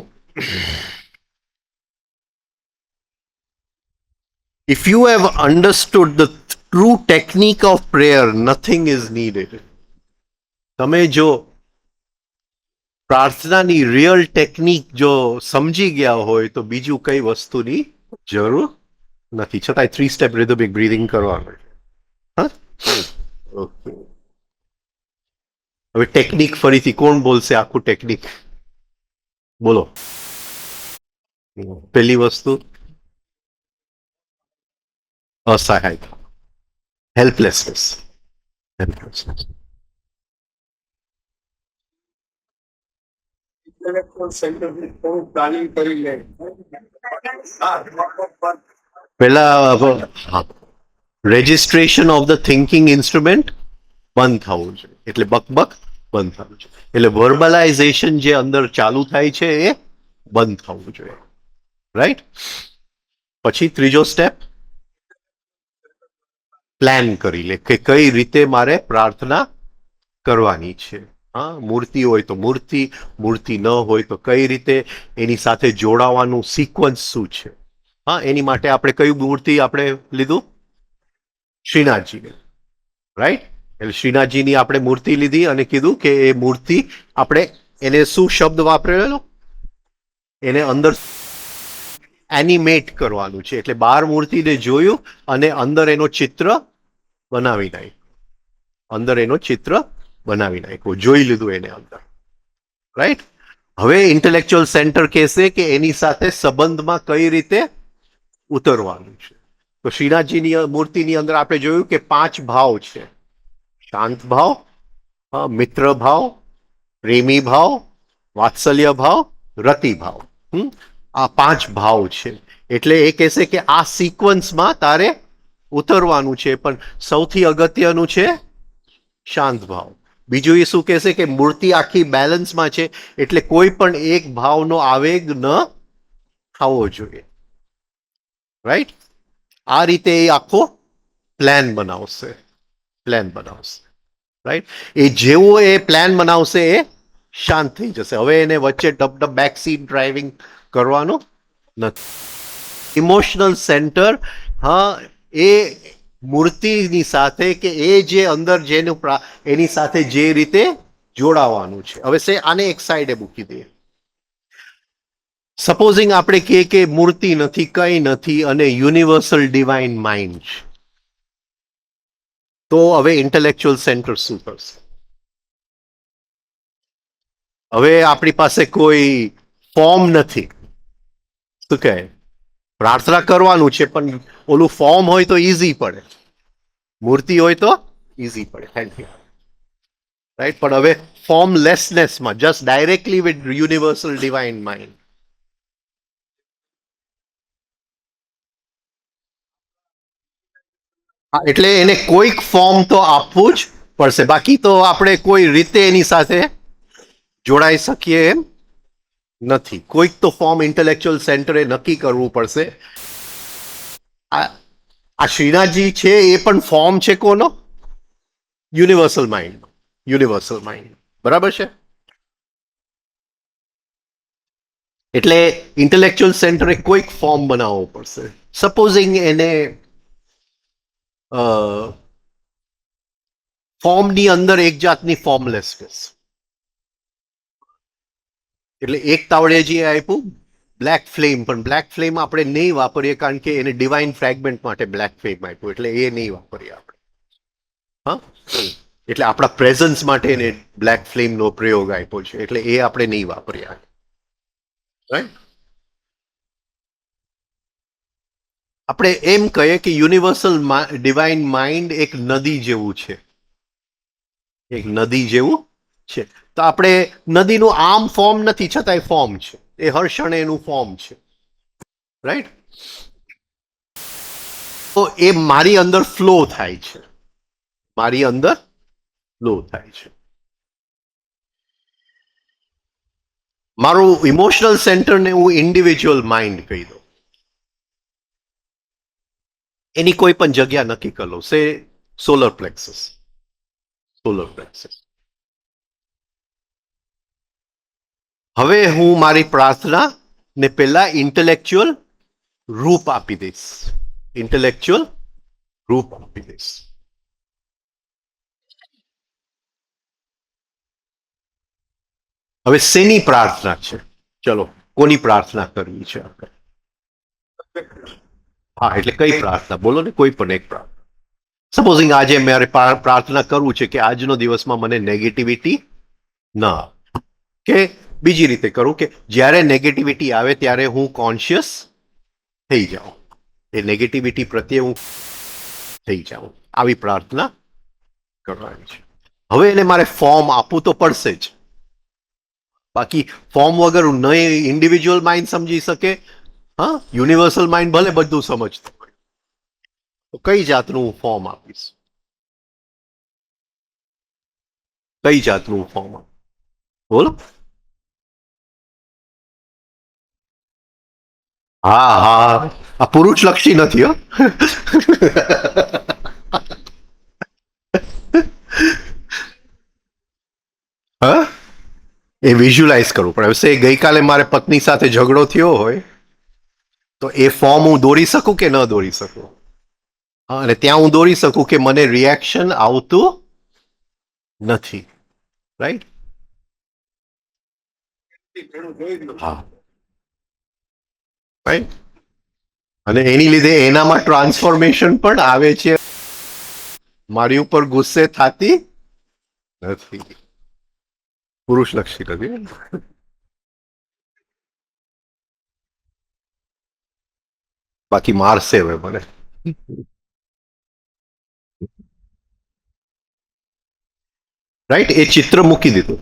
S1: If you have understood the true technique of prayer, nothing is needed. તમે જો પ્રાર્થનાની રિયલ ટેકનિક જો સમજી ગયા હોય તો બીજું કઈ વસ્તુની જરૂર નથી. છતાંય 3 સ્ટેપ રિધમિક બ્રીથિંગ કરવાનું. હા, ઓકે. હવે ટેકનિક ફરીથી કોણ બોલશે આખું ટેકનિક? બોલો. પહેલી વસ્તુ અસહાયતા, હેલ્પલેસનેસ.
S2: intellectual center ની થોડું પ્લાનિંગ કરી લે.
S1: પહેલા registration of the thinking instrument બંધ થવું જોઈએ. એટલે બકબક બંધ થવું જોઈએ. એટલે વર્બલાઇઝેશન જે અંદર ચાલુ થાય છે એ બંધ થવું જોઈએ. રાઈટ? પછી ત્રીજો સ્ટેપ પ્લાન કરી લે કે કઈ રીતે મારે પ્રાર્થના કરવાની છે. હા, મૂર્તિ હોય તો મૂર્તિ, મૂર્તિ ન હોય તો કઈ રીતે એની સાથે જોડાવાનું સિક્વન્સ શું છે. હા, એની માટે આપણે કઈ મૂર્તિ આપણે લીધું? શ્રીનાથજી. રાઈટ? એટલે શ્રીનાથજીની આપણે મૂર્તિ લીધી અને કીધું કે એ મૂર્તિ આપણે એને શું શબ્દ વાપરેલો? એને અંદર એનિમેટ કરવાનું છે. એટલે બહાર મૂર્તિને જોયું અને અંદર એનો ચિત્ર બનાવી નાખ્યું. અંદર એનો ચિત્ર બનાવી નાખ્યો, જોઈ લીધું એને અંદર. રાઈટ? હવે ઇન્ટેલેક્ચ્યુઅલ સેન્ટર કહેશે કે એની સાથે સંબંધમાં કઈ રીતે ઉતરવાનું છે. તો શ્રીનાથજીની મૂર્તિની અંદર આપણે જોયું કે 5 ભાવ છે. શાંત ભાવ, મિત્ર ભાવ, પ્રેમી ભાવ, વાત્સલ્ય ભાવ, રતિ ભાવ. આ 5 ભાવ છે. એટલે એ કહેશે કે આ સિક્વન્સમાં તારે ઉતરવાનું છે, પણ સૌથી અગત્યનું છે શાંત ભાવ. બીજું એ શું કહેશે કે મૂર્તિ આખી બેલેન્સમાં છે, એટલે કોઈ પણ એક ભાવનો આવેગ ન થવો જોઈએ. રાઈટ? આ રીતે એ આખો પ્લાન બનાવશે. રાઈટ? એ જેવો એ પ્લાન બનાવશે એ શાંત થઈ જશે. હવે એને વચ્ચે ડબ બેક સીટ ડ્રાઇવિંગ કરવાનું નથી. ઇમોશનલ સેન્ટર, હા, એ મૂર્તિની સાથે કે એ જે અંદર જેનું એની સાથે જે રીતે જોડાવાનું છે. હવે આને એક સાઈડે મૂકી દઈએ. સપોઝિંગ આપણે કહીએ કે મૂર્તિ નથી, કંઈ નથી અને યુનિવર્સલ ડિવાઇન માઇન્ડ છે. તો હવે ઇન્ટેલેક્ચ્યુઅલ સેન્ટર શું કરશે? હવે આપણી પાસે કોઈ ફોર્મ નથી. શું કહે? પ્રાર્થના કરવાનું છે, પણ ઓલું ફોર્મ હોય તો ઈઝી પડે, મૂર્તિ હોય તો ઈઝી પડે. Thank you. રાઈટ? પણ હવે ફોર્મલેસનેસમાં just directly with universal divine mind. એટલે એને કોઈક ફોર્મ તો આપવું જ પડશે, બાકી તો આપણે કોઈ રીતે એની સાથે જોડાઈ શકીએ એમ નથી. કોઈક તો ફોર્મ ઇન્ટેલેક્ચ્યુઅલ સેન્ટરે નક્કી કરવું પડશે. આ શ્રીનાથજી છે એ પણ ફોર્મ છે કોનો? Universal mind. યુનિવર્સલ માઇન્ડ, બરાબર છે? એટલે ઇન્ટેલેક્ચ્યુઅલ સેન્ટરે કોઈક ફોર્મ બનાવવો પડશે. સપોઝિંગ એને ફોર્મની અંદર એક જાતની ફોર્મલેસનેસ. એટલે એક તાવડે જે આપ્યું બ્લેક ફ્લેમ, પણ બ્લેક ફ્લેમ આપણે નહીં વાપરીએ કારણ કે એને ડિવાઇન ફ્રેગમેન્ટ માટે બ્લેક ફ્લેમ આપ્યું, એટલે એ નહીં વાપરીએ આપણે. હા, એટલે આપણા પ્રેઝન્સ માટે એને બ્લેક ફ્લેમનો પ્રયોગ આપ્યો છે, એટલે એ આપણે નહીં વાપરીએ. રાઈટ? આપણે એમ કહીએ કે યુનિવર્સલ ડિવાઇન માઇન્ડ એક નદી જેવું છે. એક નદી જેવું છે. તો આપણે નદીનું આમ ફોર્મ નથી, છતાંય ફોર્મ છે. એ હર ક્ષણે એનું ફોર્મ છે. રાઈટ? તો એ મારી અંદર ફ્લો થાય છે. મારી અંદર ફ્લો થાય છે. મારું ઇમોશનલ સેન્ટરને હું ઇન્ડિવિજ્યુઅલ માઇન્ડ કહી દઉં. એની કોઈ પણ જગ્યા નક્કી કરી લો, સે સોલર પ્લેક્સસ. Solar plexus. હવે હું મારી પ્રાર્થના ને પહેલા ઇન્ટેલેક્ચ્યુઅલ રૂપ આપી દઈશ. ઇન્ટેલેક્ચ્યુઅલ રૂપ આપી દઈશ. હવે શેની પ્રાર્થના છે? ચલો, કોની પ્રાર્થના કરવી છે આપણે? હા, એટલે કઈ પ્રાર્થના બોલો ને, કોઈ પણ એક પ્રાર્થના. સપોઝિંગ આજે મારે પ્રાર્થના કરવું છે કે આજનો દિવસમાં મને નેગેટિવિટી ન આવે. કે બીજી રીતે કરું કે જ્યારે નેગેટિવિટી આવે ત્યારે હું કોન્શિયસ થઈ જાઉં, એ નેગેટિવિટી પ્રત્યે હું થઈ જાઉં. આવી પ્રાર્થના કરવાની છે. હવે એને મારે ફોર્મ આપવું તો પડશે જ. બાકી ફોર્મ વગર નહીં ઇન્ડિવિજ્યુઅલ માઇન્ડ સમજી શકે, હા, યુનિવર્સલ માઇન્ડ ભલે બધું સમજતું હોય. તો કઈ જાતનું હું ફોર્મ આપીશ? કઈ જાતનું ફોર્મ આપીશ? બોલો. હા હા, આ પુરુષ લક્ષી નથી હો. હા, એ વિઝ્યુલાઇઝ કરવું પડે. હવે ગઈકાલે મારે પત્ની સાથે ઝઘડો થયો હોય તો એ ફોર્મ હું દોરી શકું કે ન દોરી શકું? હા, અને ત્યાં હું દોરી શકું કે મને રિએક્શન આવતું નથી. રાઈટ? હા, રાઈટ. અને એની લીધે એનામાં ટ્રાન્સફોર્મેશન પણ આવે છે. મારી ઉપર ગુસ્સે થતી નથી. પુરુષ લક્ષી નથી. બાકી મારશે હવે મને. રાઈટ? એ ચિત્ર મૂકી દીધું.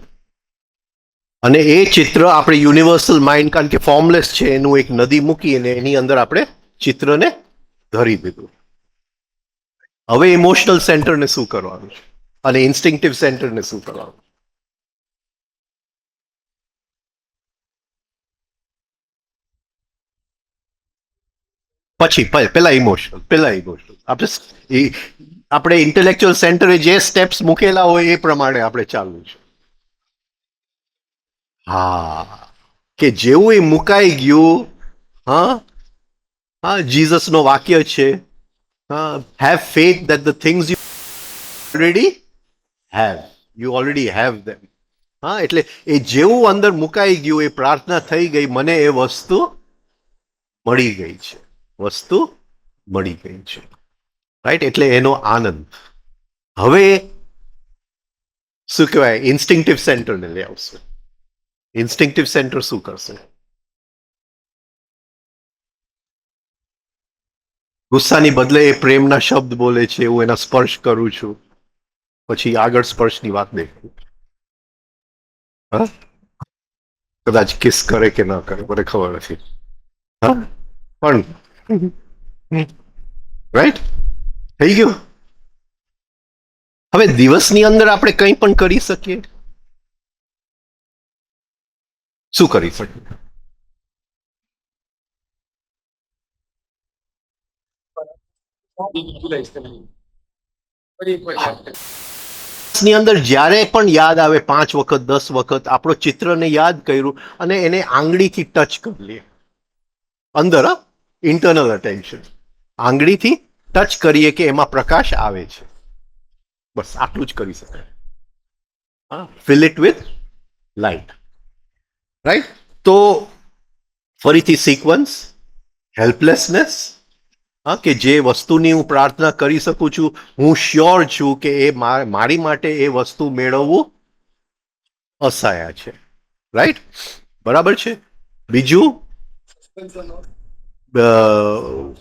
S1: અને એ ચિત્ર આપણે યુનિવર્સલ માઇન્ડ, કારણ કે ફોર્મલેસ છે, એનું એક નદી મૂકી અને એની અંદર આપણે ચિત્રને ધરી દીધું. હવે ઇમોશનલ સેન્ટરને શું કરવાનું છે અને ઇન્સ્ટિંક્ટિવ સેન્ટરને શું કરવાનું? પછી પેલા ઇમોશનલ આપણે ઇન્ટેલેક્ચ્યુઅલ સેન્ટરે જે સ્ટેપ્સ મૂકેલા હોય એ પ્રમાણે આપણે ચાલવું છે. હા, કે જેવું એ મુકાઈ ગયું. હા હા, જીસસ નો વાક્ય છે, have faith that the things you already have them. હા, એટલે એ જેવું અંદર મુકાઈ ગયું, એ પ્રાર્થના થઈ ગઈ, મને એ વસ્તુ મળી ગઈ છે. વસ્તુ મળી ગઈ છે. રાઈટ? એટલે એનો આનંદ. હવે શું કહેવાય, ઇન્સ્ટિંક્ટિવ સેન્ટરને લઈ આવશે. ઇન્સ્ટિંક્ટિવ સેન્ટર શું કરશે? ગુસ્સાની બદલે એ પ્રેમના શબ્દ બોલે છે, હું એના સ્પર્શ કરું છું, પછી આગળ સ્પર્શની વાત દેખું. હા, કદાચ કિસ કરે કે ના કરે મને ખબર નથી. હા, પણ રાઈટ થઈ ગયું. હવે દિવસની અંદર આપણે કંઈ પણ કરી શકીએ. શું કરી શકીએ? ની અંદર જ્યારે પણ યાદ આવે 5 વખત 10 વખત આપણો ચિત્રને યાદ કર્યું અને એને આંગળીથી ટચ કરી લઈએ. અંદર ઇન્ટરનલ અટેન્શન, આંગળીથી ટચ કરીએ કે એમાં પ્રકાશ આવે છે. બસ આટલું જ કરી શકાય. હા, fill it with light. Right? તો ફરીથી સિક્વન્સ, હેલ્પલેસનેસ. હા, કે જે વસ્તુની હું પ્રાર્થના કરી શકું છું, હું શ્યોર છું કે એ મારી માટે એ વસ્તુ મેળવવું અસહાય છે. રાઈટ? બરાબર છે. બીજું,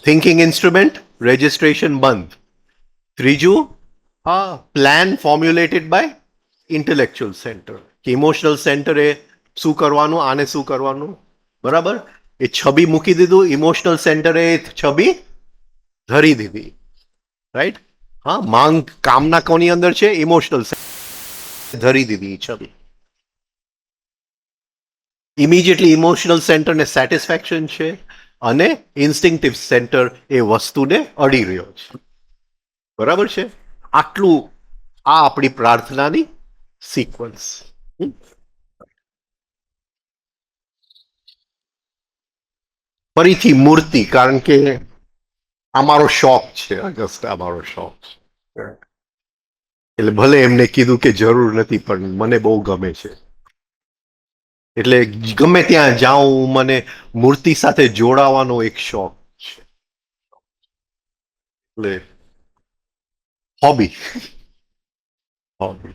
S1: થિંકિંગ ઇન્સ્ટ્રુમેન્ટ રજિસ્ટ્રેશન બંધ. ત્રીજું, હા, plan formulated by intellectual centre, કે ઇમોશનલ સેન્ટરે શું કરવાનું, આને શું કરવાનું. બરાબર? એ છબી મૂકી દીધું, ઇમોશનલ સેન્ટરે છબી ધરી દીધી. રાઈટ? હા, માંગ કામના કોની અંદર છે? ઇમોશનલ ધરી દીધી છબી. ઇમિડિયેટલી ઇમોશનલ સેન્ટરને સેટિસ્ફેક્શન છે અને ઇન્સ્ટિંક્ટિવ સેન્ટર એ વસ્તુને અડી રહ્યો છે. બરાબર છે? આટલું આ આપણી પ્રાર્થનાની સિક્વન્સ. ફરીથી મૂર્તિ, કારણ કે આ મારો શોખ છે, અગસ્ત આ મારો શોખ છે. એટલે ભલે એમને કીધું કે જરૂર નથી, પણ મને બહુ ગમે છે. એટલે ગમે ત્યાં જાઉં મને મૂર્તિ સાથે જોડાવાનો એક શોખ છે. એટલે હોબી. હોબી.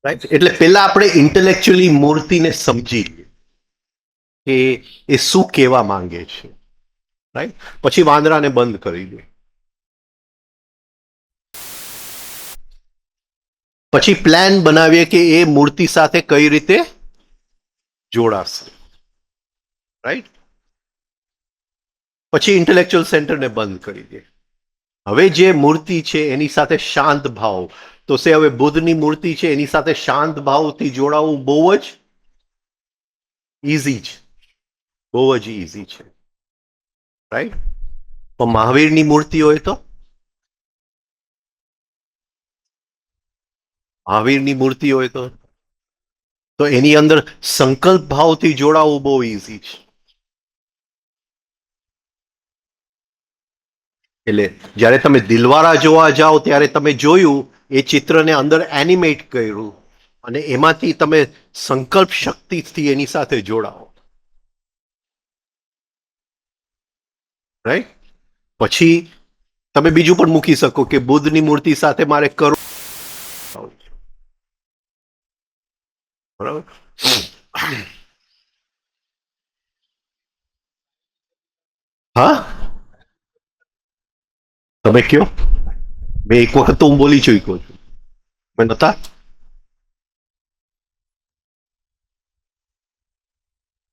S1: રાઈટ. એટલે પેલા આપણે ઇન્ટેલેક્ચ્યુઅલી મૂર્તિને સમજી કે એ શું કહેવા માંગે છે. રાઈટ. પછી વાંદરાને બંધ કરી દે. પછી પ્લાન બનાવીએ કે એ મૂર્તિ સાથે કઈ રીતે જોડાશે. રાઈટ. પછી ઇન્ટેલેક્ચ્યુઅલ સેન્ટરને બંધ કરી દે. હવે જે મૂર્તિ છે એની સાથે શાંત ભાવ, તો સે હવે બુદ્ધની મૂર્તિ છે એની સાથે શાંત ભાવથી જોડાવું બહુ જ ઇઝી છે. બહુ જ ઇઝી છે. રાઈટ. પણ મહાવીરની મૂર્તિ હોય તો મહાવીરની મૂર્તિ હોય તો એની અંદર સંકલ્પ ભાવથી જોડાવું બહુ ઇઝી છે. એટલે જ્યારે તમે દિલવારા જોવા જાઓ ત્યારે તમે જોયું એ ચિત્રને અંદર એનિમેટ કર્યું અને એમાંથી તમે સંકલ્પ શક્તિથી એની સાથે જોડાઓ. રાઈટ. પછી તમે બીજું પણ મૂકી શકો કે બુદ્ધની મૂર્તિ સાથે મારે કરવું. બરાબર. હા, તમે કયો. મેં એક વખત તો હું બોલી ચૂક્યો છું. મેં નતા.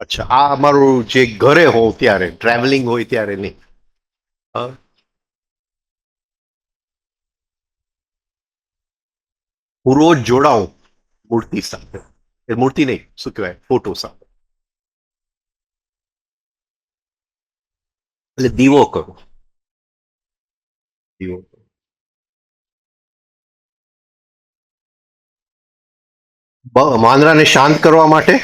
S1: અચ્છા, આ અમારું જે ઘરે હોઉં ત્યારે, ટ્રાવેલિંગ હોય ત્યારે નહીં. હા. હું રોજ જોડાઉં મૂર્તિ સાથે. એ મૂર્તિ નહીં, શું કહેવાય, ફોટો સાથે. એટલે દીવો કરો. દીવો. વાંદરાને શાંત કરવા માટે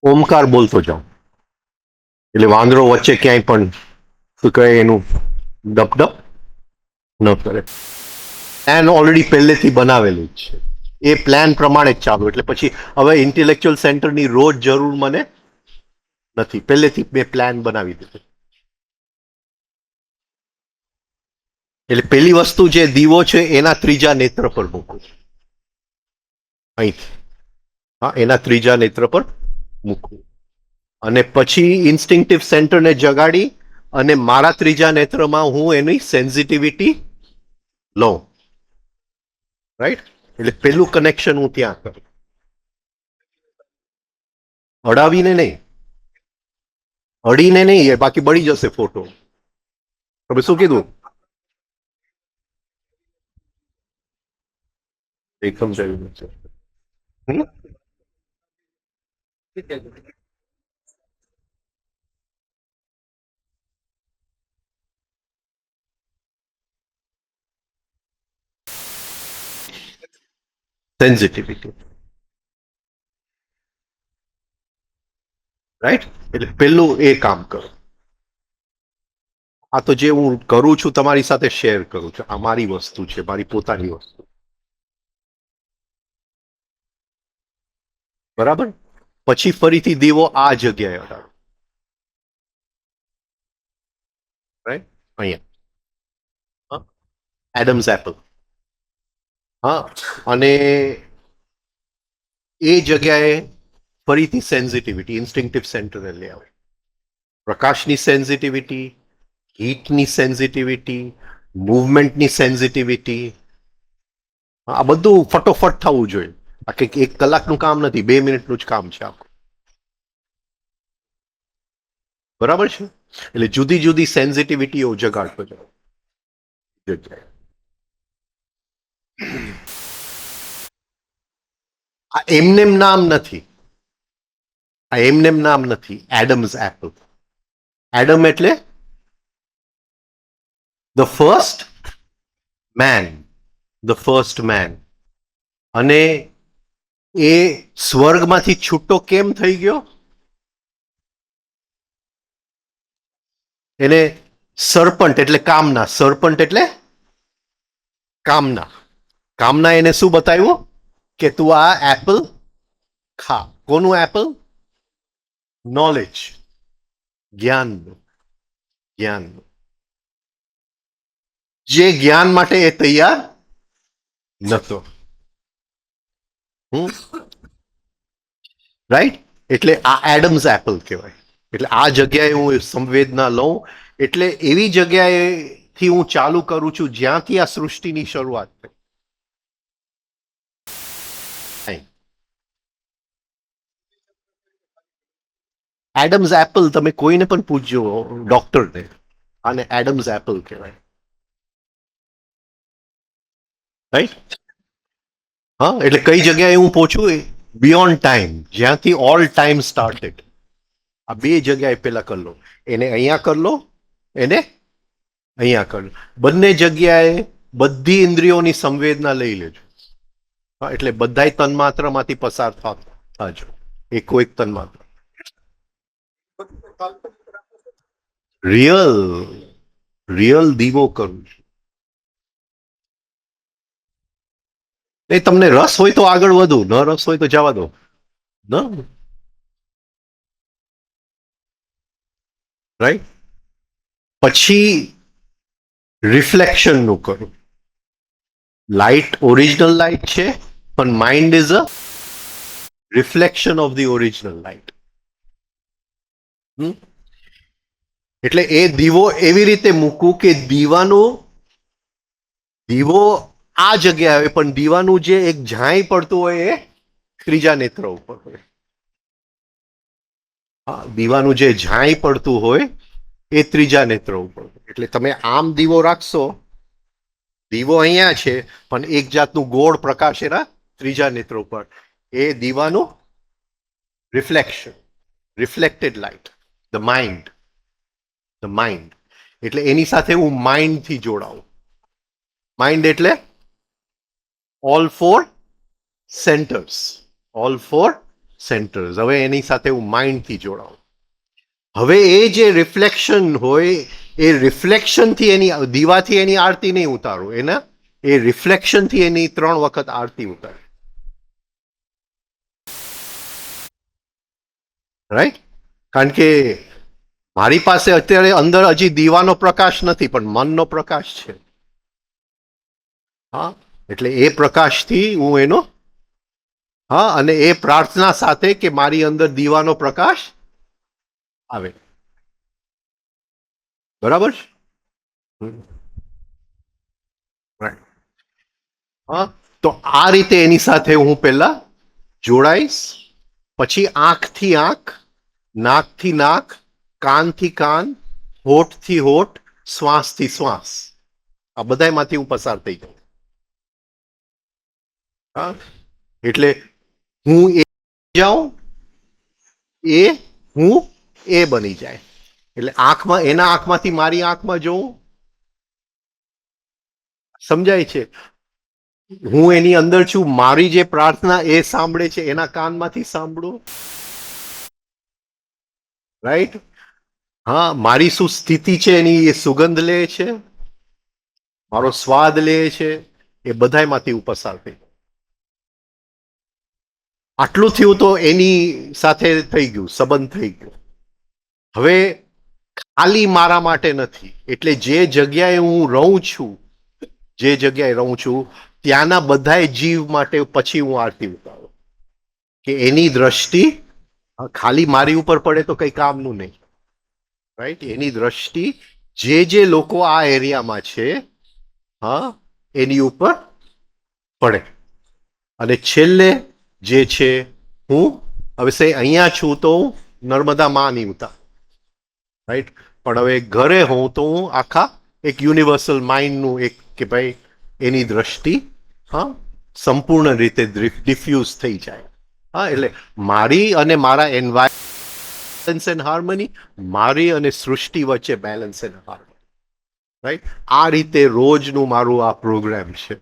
S1: ઓમકાર બોલતો જાઉં. એટલે વાંદરો વચ્ચે ક્યાંય પણ શું કહે એનું ડપ ન કરે. પ્લાન ઓલરેડી પહેલેથી બનાવેલું જ છે. એ પ્લાન પ્રમાણે જ ચાલુ. એટલે પછી હવે ઇન્ટેલેક્ચ્યુઅલ સેન્ટરની રોજ જરૂર મને નથી. પહેલેથી મેં પ્લાન બનાવી દીધું. એટલે પેલી વસ્તુ જે દીવો છે એના ત્રીજા નેત્ર પર મૂકું. અહીંથી. હા, એના ત્રીજા નેત્ર પર મૂકવું. અને પછી ઇન્સ્ટિંક્ટિવ સેન્ટરને જગાડી અને મારા ત્રીજા નેત્રમાં હું એની સેન્સિટિવિટી લઉં. રાઈટ. એટલે પેલું કનેક્શન હું ત્યાં કરું. અડાવીને નહીં, અડીને નહીં, બાકી બળી જશે ફોટો. તમે શું કીધું? એકદમ જરૂરી છે. સેન્સિટિવિટી. રાઈટ. એટલે પેલું એ કામ કરો. આ તો જે હું કરું છું તમારી સાથે શેર કરું છું. આ મારી વસ્તુ છે, મારી પોતાની વસ્તુ. બરાબર. પછી ફરીથી દીવો આ જગ્યાએ અડાડો. રાઈટ. અહીંયા એડમ્સ એપલ. હા. અને એ જગ્યાએ ફરીથી સેન્સિટિવિટી ઇન્સ્ટિંક્ટિવ સેન્ટરને લઈ આવે. પ્રકાશની સેન્સિટિવિટી, હીટની સેન્સિટિવિટી, મૂવમેન્ટની સેન્સિટિવિટી. આ બધું ફટોફટ થવું જોઈએ. આ કંઈક 1 કલાકનું કામ નથી, 2 મિનિટનું જ કામ છે આખું. બરાબર છે. એટલે જુદી જુદી સેન્સિટિવિટીઓ જગાડતો જાઓ જગ્યાએ. આ એમનેમ નામ નથી, આ એમનેમ નામ નથી. Adam's apple. એડમ એટલે the first man, the first man. અને એ સ્વર્ગમાંથી છૂટો કેમ થઈ ગયો? એને સરપંટ એટલે કામના, સરપંટ એટલે કામના, કામના એને શું બતાવ્યું કે તું આ એપલ ખા. કોનું એપલ? નોલેજ, જ્ઞાનનું, જ્ઞાનનું. જે જ્ઞાન માટે એ તૈયાર નતો. રાઈટ? એટલે આ એડમ્સ એપલ કહેવાય. એટલે આ જગ્યાએ હું સંવેદના લઉં એટલે એવી જગ્યાએથી હું ચાલુ કરું છું જ્યાંથી આ સૃષ્ટિની શરૂઆત થઈ. એડમ્સ એપલ તમે કોઈને પણ પૂછજો, ડોક્ટરને, આને એડમ્સ એપલ કહેવાય. રાઈટ? હા, એટલે કઈ જગ્યાએ હું પહોંચું? બિયોન્ડ ટાઈમ, જ્યાંથી ઓલ ટાઈમ સ્ટાર્ટેડ. આ બે જગ્યાએ પેલા કરી લો. એને અહીંયા કરી લો, એને અહીંયા કરી લો. બંને જગ્યાએ બધી ઇન્દ્રિયોની સંવેદના લઈ લેજો. હા, એટલે બધાય તન્માત્રમાંથી પસાર થાજો. એકો એક તન્માત્ર. રિયલ, રિયલ દીવો કરું છું. એ તમને રસ હોય તો આગળ વધુ, ન રસ હોય તો જવા દો. ન રાઈટ? પછી રિફ્લેક્શન નું કરું. લાઇટ ઓરિજિનલ લાઇટ છે, પણ mind is a reflection of the original light. એટલે એ દીવો એવી રીતે મૂકું કે દીવો આ જગ્યાએ આવે, પણ દીવાનું જે એક ઝાંય પડતું હોય એ ત્રીજા નેત્ર ઉપર હોય. હા, દીવાનું જે ઝાંય પડતું હોય એ ત્રીજા નેત્ર ઉપર. એટલે તમે આમ દીવો રાખશો, દીવો અહીંયા છે પણ એક જાતનું ગોળ પ્રકાશ એના ત્રીજા નેત્ર ઉપર. એ દીવાનું reflection, reflected light, the mind, the mind. એટલે એની સાથે હું માઇન્ડથી જોડાવું. માઇન્ડ એટલે all four centres, all four centres. હવે એની સાથે હું માઇન્ડથી જોડાવું. હવે એ જે રિફ્લેક્શન હોય એ રિફ્લેક્શનથી એની દીવાથી એની આરતી નહીં ઉતારું, એના એ રિફ્લેક્શનથી એની 3 વખત આરતી ઉતારે. રાઈટ? કારણ કે મારી પાસે અત્યારે અંદર હજી દીવાનો પ્રકાશ નથી, પણ મનનો પ્રકાશ છે. હા, એટલે એ પ્રકાશથી હું એનો, હા, અને એ પ્રાર્થના સાથે કે મારી અંદર દીવાનો પ્રકાશ આવે. બરાબર? હા, તો આ રીતે એની સાથે હું પહેલા જોડાઈશ. પછી આંખથી આંખ, નાકથી નાક, કાનથી કાન, હોઠથી હોઠ, શ્વાસથી શ્વાસ, આ બધામાંથી હું પસાર થઈ જાઉં. હા, એટલે હું એ જાઉં, એ હું એ બની જાય. એટલે આંખમાં, એના આંખમાંથી મારી આંખમાં જોઉં. સમજાય છે? હું એની અંદર છું, મારી જે પ્રાર્થના એ સાંભળે છે, એના કાનમાંથી સાંભળું. રાઈટ? હા, મારી શું સ્થિતિ છે એની એ સુગંધ લે છે, મારો સ્વાદ લે છે, એ બધામાંથી હું પસાર થઈ. આટલું થયું તો એની સાથે થઈ ગયું, સંબંધ થઈ ગયો. હવે ખાલી મારા માટે નથી. એટલે જે જગ્યાએ હું રહું છું, જે જગ્યાએ રહું છું ત્યાંના બધાય જીવ માટે પછી હું આરતી ઉતારું કે એની દ્રષ્ટિ ખાલી મારી ઉપર પડે તો કઈ કામનું નહીં. રાઈટ? એની દ્રષ્ટિ જે લોકો આ એરિયામાં છે, હા, એની ઉપર પડે. અને છેલ્લે જે છે, હું હવે અહીંયા છું તો હું નર્મદા માં નહીં ઉતાર. રાઈટ? પણ હવે ઘરે હોઉં તો હું આખા એક યુનિવર્સલ માઇન્ડનું એક કે ભાઈ એની દ્રષ્ટિ, હા સંપૂર્ણ રીતે ડિફ્યુઝ થઈ જાય. હા એટલે મારી અને મારા એન્વાયરમેન્ટ એન્ડ હાર્મની, મારી અને સૃષ્ટિ વચ્ચે બેલેન્સ એન્ડ હાર્મની, રાઈટ. આ રીતે રોજનું મારું આ પ્રોગ્રામ છે.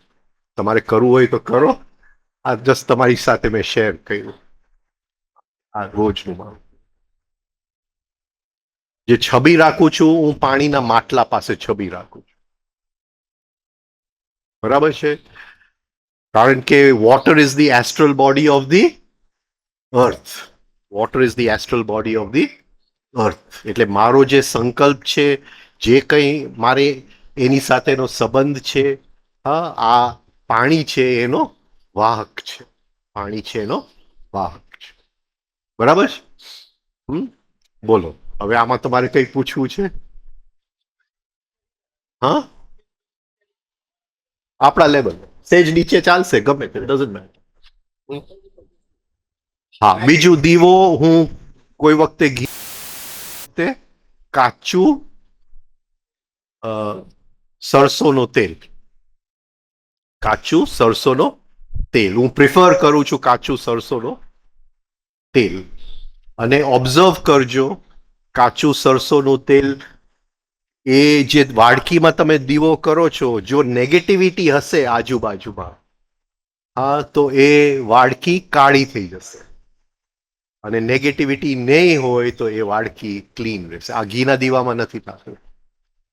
S1: તમારે કરવું હોય તો કરો. આ જસ્ટ તમારી સાથે મેં શેર કર્યું આ રોજનું મારું. જે છબી રાખું છું હું પાણીના માટલા પાસે છબી રાખું છું. બરાબર છે. કારણ કે water is the astral body of the earth. Water is the astral body of the અર્થ. એટલે મારો જે સંકલ્પ છે, જે કંઈ મારે એની સાથેનો સંબંધ છે, હા આ પાણી છે એનો વાહક છે. પાણી છે એનો વાહક છે. બરાબર છે. બોલો હવે આમાં તમારે કઈ પૂછવું છે? હા આપણા લેવલ સેજ નીચે ચાલશે, ગમે તે ડઝન્ટ મેટર. હા બીજું દીવો હું કોઈ વખતે ઘી કાચું સરસોનો તેલ, કાચું સરસોનો તેલ હું પ્રિફર કરું છું, કાચું સરસોનો તેલ. અને ઓબ્ઝર્વ કરજો કાચું સરસોનું તેલ એ જે વાડકીમાં તમે દીવો કરો છો, જો નેગેટિવિટી હશે આજુબાજુમાં, હા તો એ વાડકી કાળી થઈ જશે. અને નેગેટિવિટી નહીં હોય તો એ વાડકી ક્લીન રહેશે. આ ઘીના દીવામાં નથી થતું.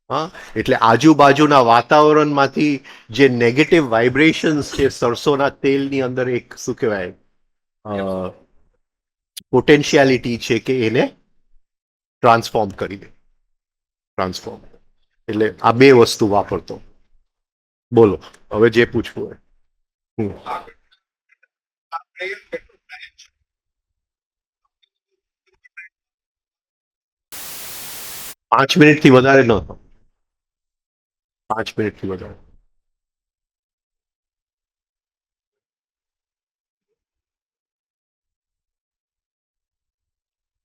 S1: હા એટલે આજુબાજુના વાતાવરણમાંથી જે નેગેટિવ વાઇબ્રેશન્સ છે સરસોના તેલની અંદર એક શું કહેવાય પોટેન્શિયાલિટી છે કે એને ટ્રાન્સફોર્મ કરી દે. ટ્રાન્સફોર્મ એટલે આ બે વસ્તુ વાપરતો. બોલો હવે જે પૂછવું હોય. 5 મિનિટથી વધારે ન થાય. 5 મિનિટથી વધારે.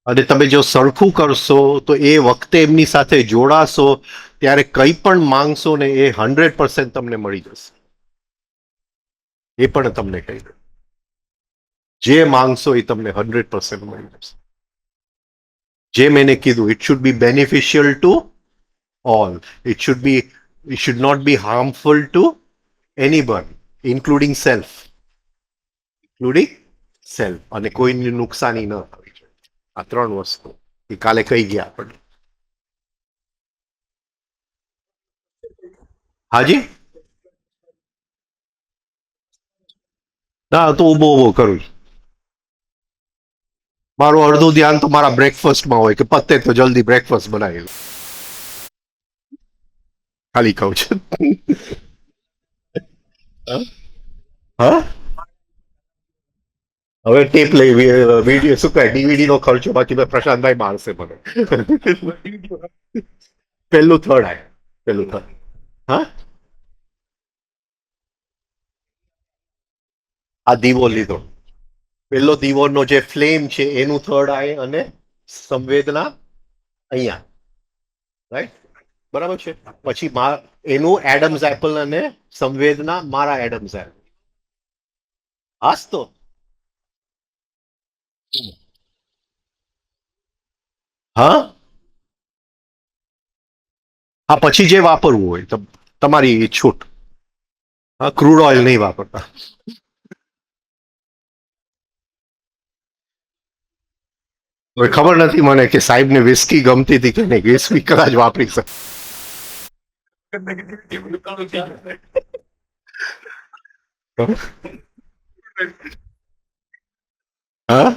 S1: અને તમે જો સરખું કરશો તો એ વખતે એમની સાથે જોડાશો ત્યારે કંઈ પણ માંગશો ને એ 100% તમને મળી જશે. એ પણ તમને કહી દઉં, જે માંગશો એ તમને 100% મળી જશે. જેમ એને કીધું, it should be beneficial to all. It should not be harmful to એનીબન, ઇન્ક્લુડિંગ સેલ્ફ. Including self. અને કોઈની નુકસાની ન થવી જોઈએ. આ ત્રણ વસ્તુ એ કાલે કહી ગયા આપણને. હાજી ના તો ઉભો ઉભો કરું છું. મારું અડધું ધ્યાન તો મારા બ્રેકફાસ્ટમાં હોય કે પતે તો જલ્દી બ્રેકફાસ્ટ બનાવી લો. ખાલી કહું છું. હા હવે ટેપ લઈ વિડીયો શું કહે ડીવીડી નો ખર્ચો બાકી તો પ્રશાંતભાઈ મારશે મને. પેલું થર્ડ આય પેલું થર્ડ. હા આ દીવો લીધો. પેલો દીવોનો જે ફ્લેમ છે એનું થર્ડ આય અને સંવેદના અહીંયા, રાઈટ. બરાબર છે. પછી એનું એડમ્સ એપલ અને સંવેદના મારા એડમ્સ એપલ. હાસ તો હા હા પછી જે વાપરવું હોય તમારી છૂટ. હા ક્રૂડ ઓઇલ નહીં વાપરતા. હવે ખબર નથી મને કે સાહેબને વિસ્કી ગમતી હતી કે નહીં. વિસ્કી કદાચ વાપરી શકે. હા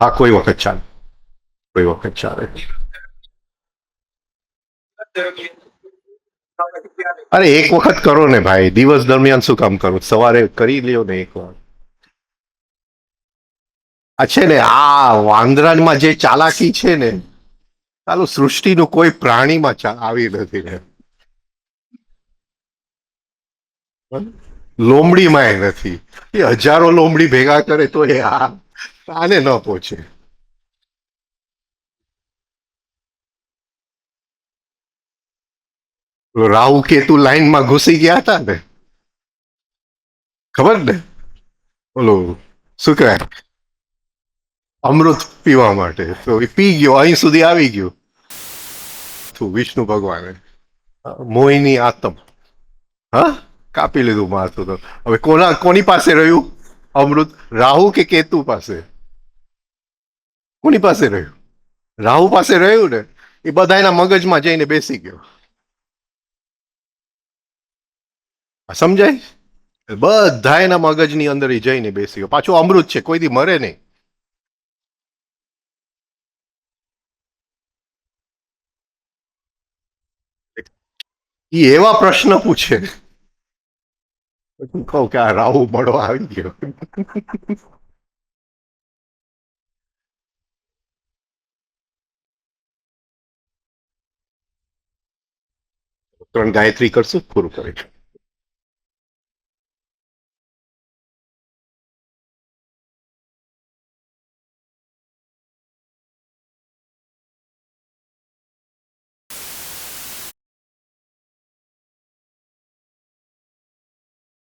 S1: હા કોઈ વખત ચાલે. કોઈ વખત ચાલે. અરે એક વખત કરો ને ભાઈ, દિવસ દરમિયાન શું કામ કરો? સવારે કરી લ્યો ને એક વાર. આ છે ને આ વાંદરામાં જે ચાલાકી છે ને, ચાલો સૃષ્ટિનું કોઈ પ્રાણીમાં આવી નથી ને. લોમડીમાં એ નથી. એ હજારો લોમડી ભેગા કરે તો એ આને ન પહોંચે. રાહુ કેતુ લાઈનમાં ઘૂસી ગયા હતા ને, ખબર ને, ઓલો શું કહેવાય, અમૃત પીવા માટે, તો એ પી ગયો, અહીં સુધી આવી ગયું. વિષ્ણુ ભગવાને મોહિની આતમ, હા, કાપી લીધું માથું. તો હવે કોની પાસે રહ્યું અમૃત? રાહુ કે કેતુ પાસે? કોની પાસે રહ્યું? રાહુ પાસે રહ્યું ને. એ બધા એના મગજમાં જઈને બેસી ગયો. સમજાય? બધા એના મગજની અંદર એ જઈને બેસી ગયો. પાછું અમૃત છે, કોઈથી મરે નહીં. એ એવા પ્રશ્ન પૂછે, પછી કહું કે આ રાહુ મળવા આવી ગયો. ત્રણ ગાયત્રી કરશું, પૂરું કરીશું.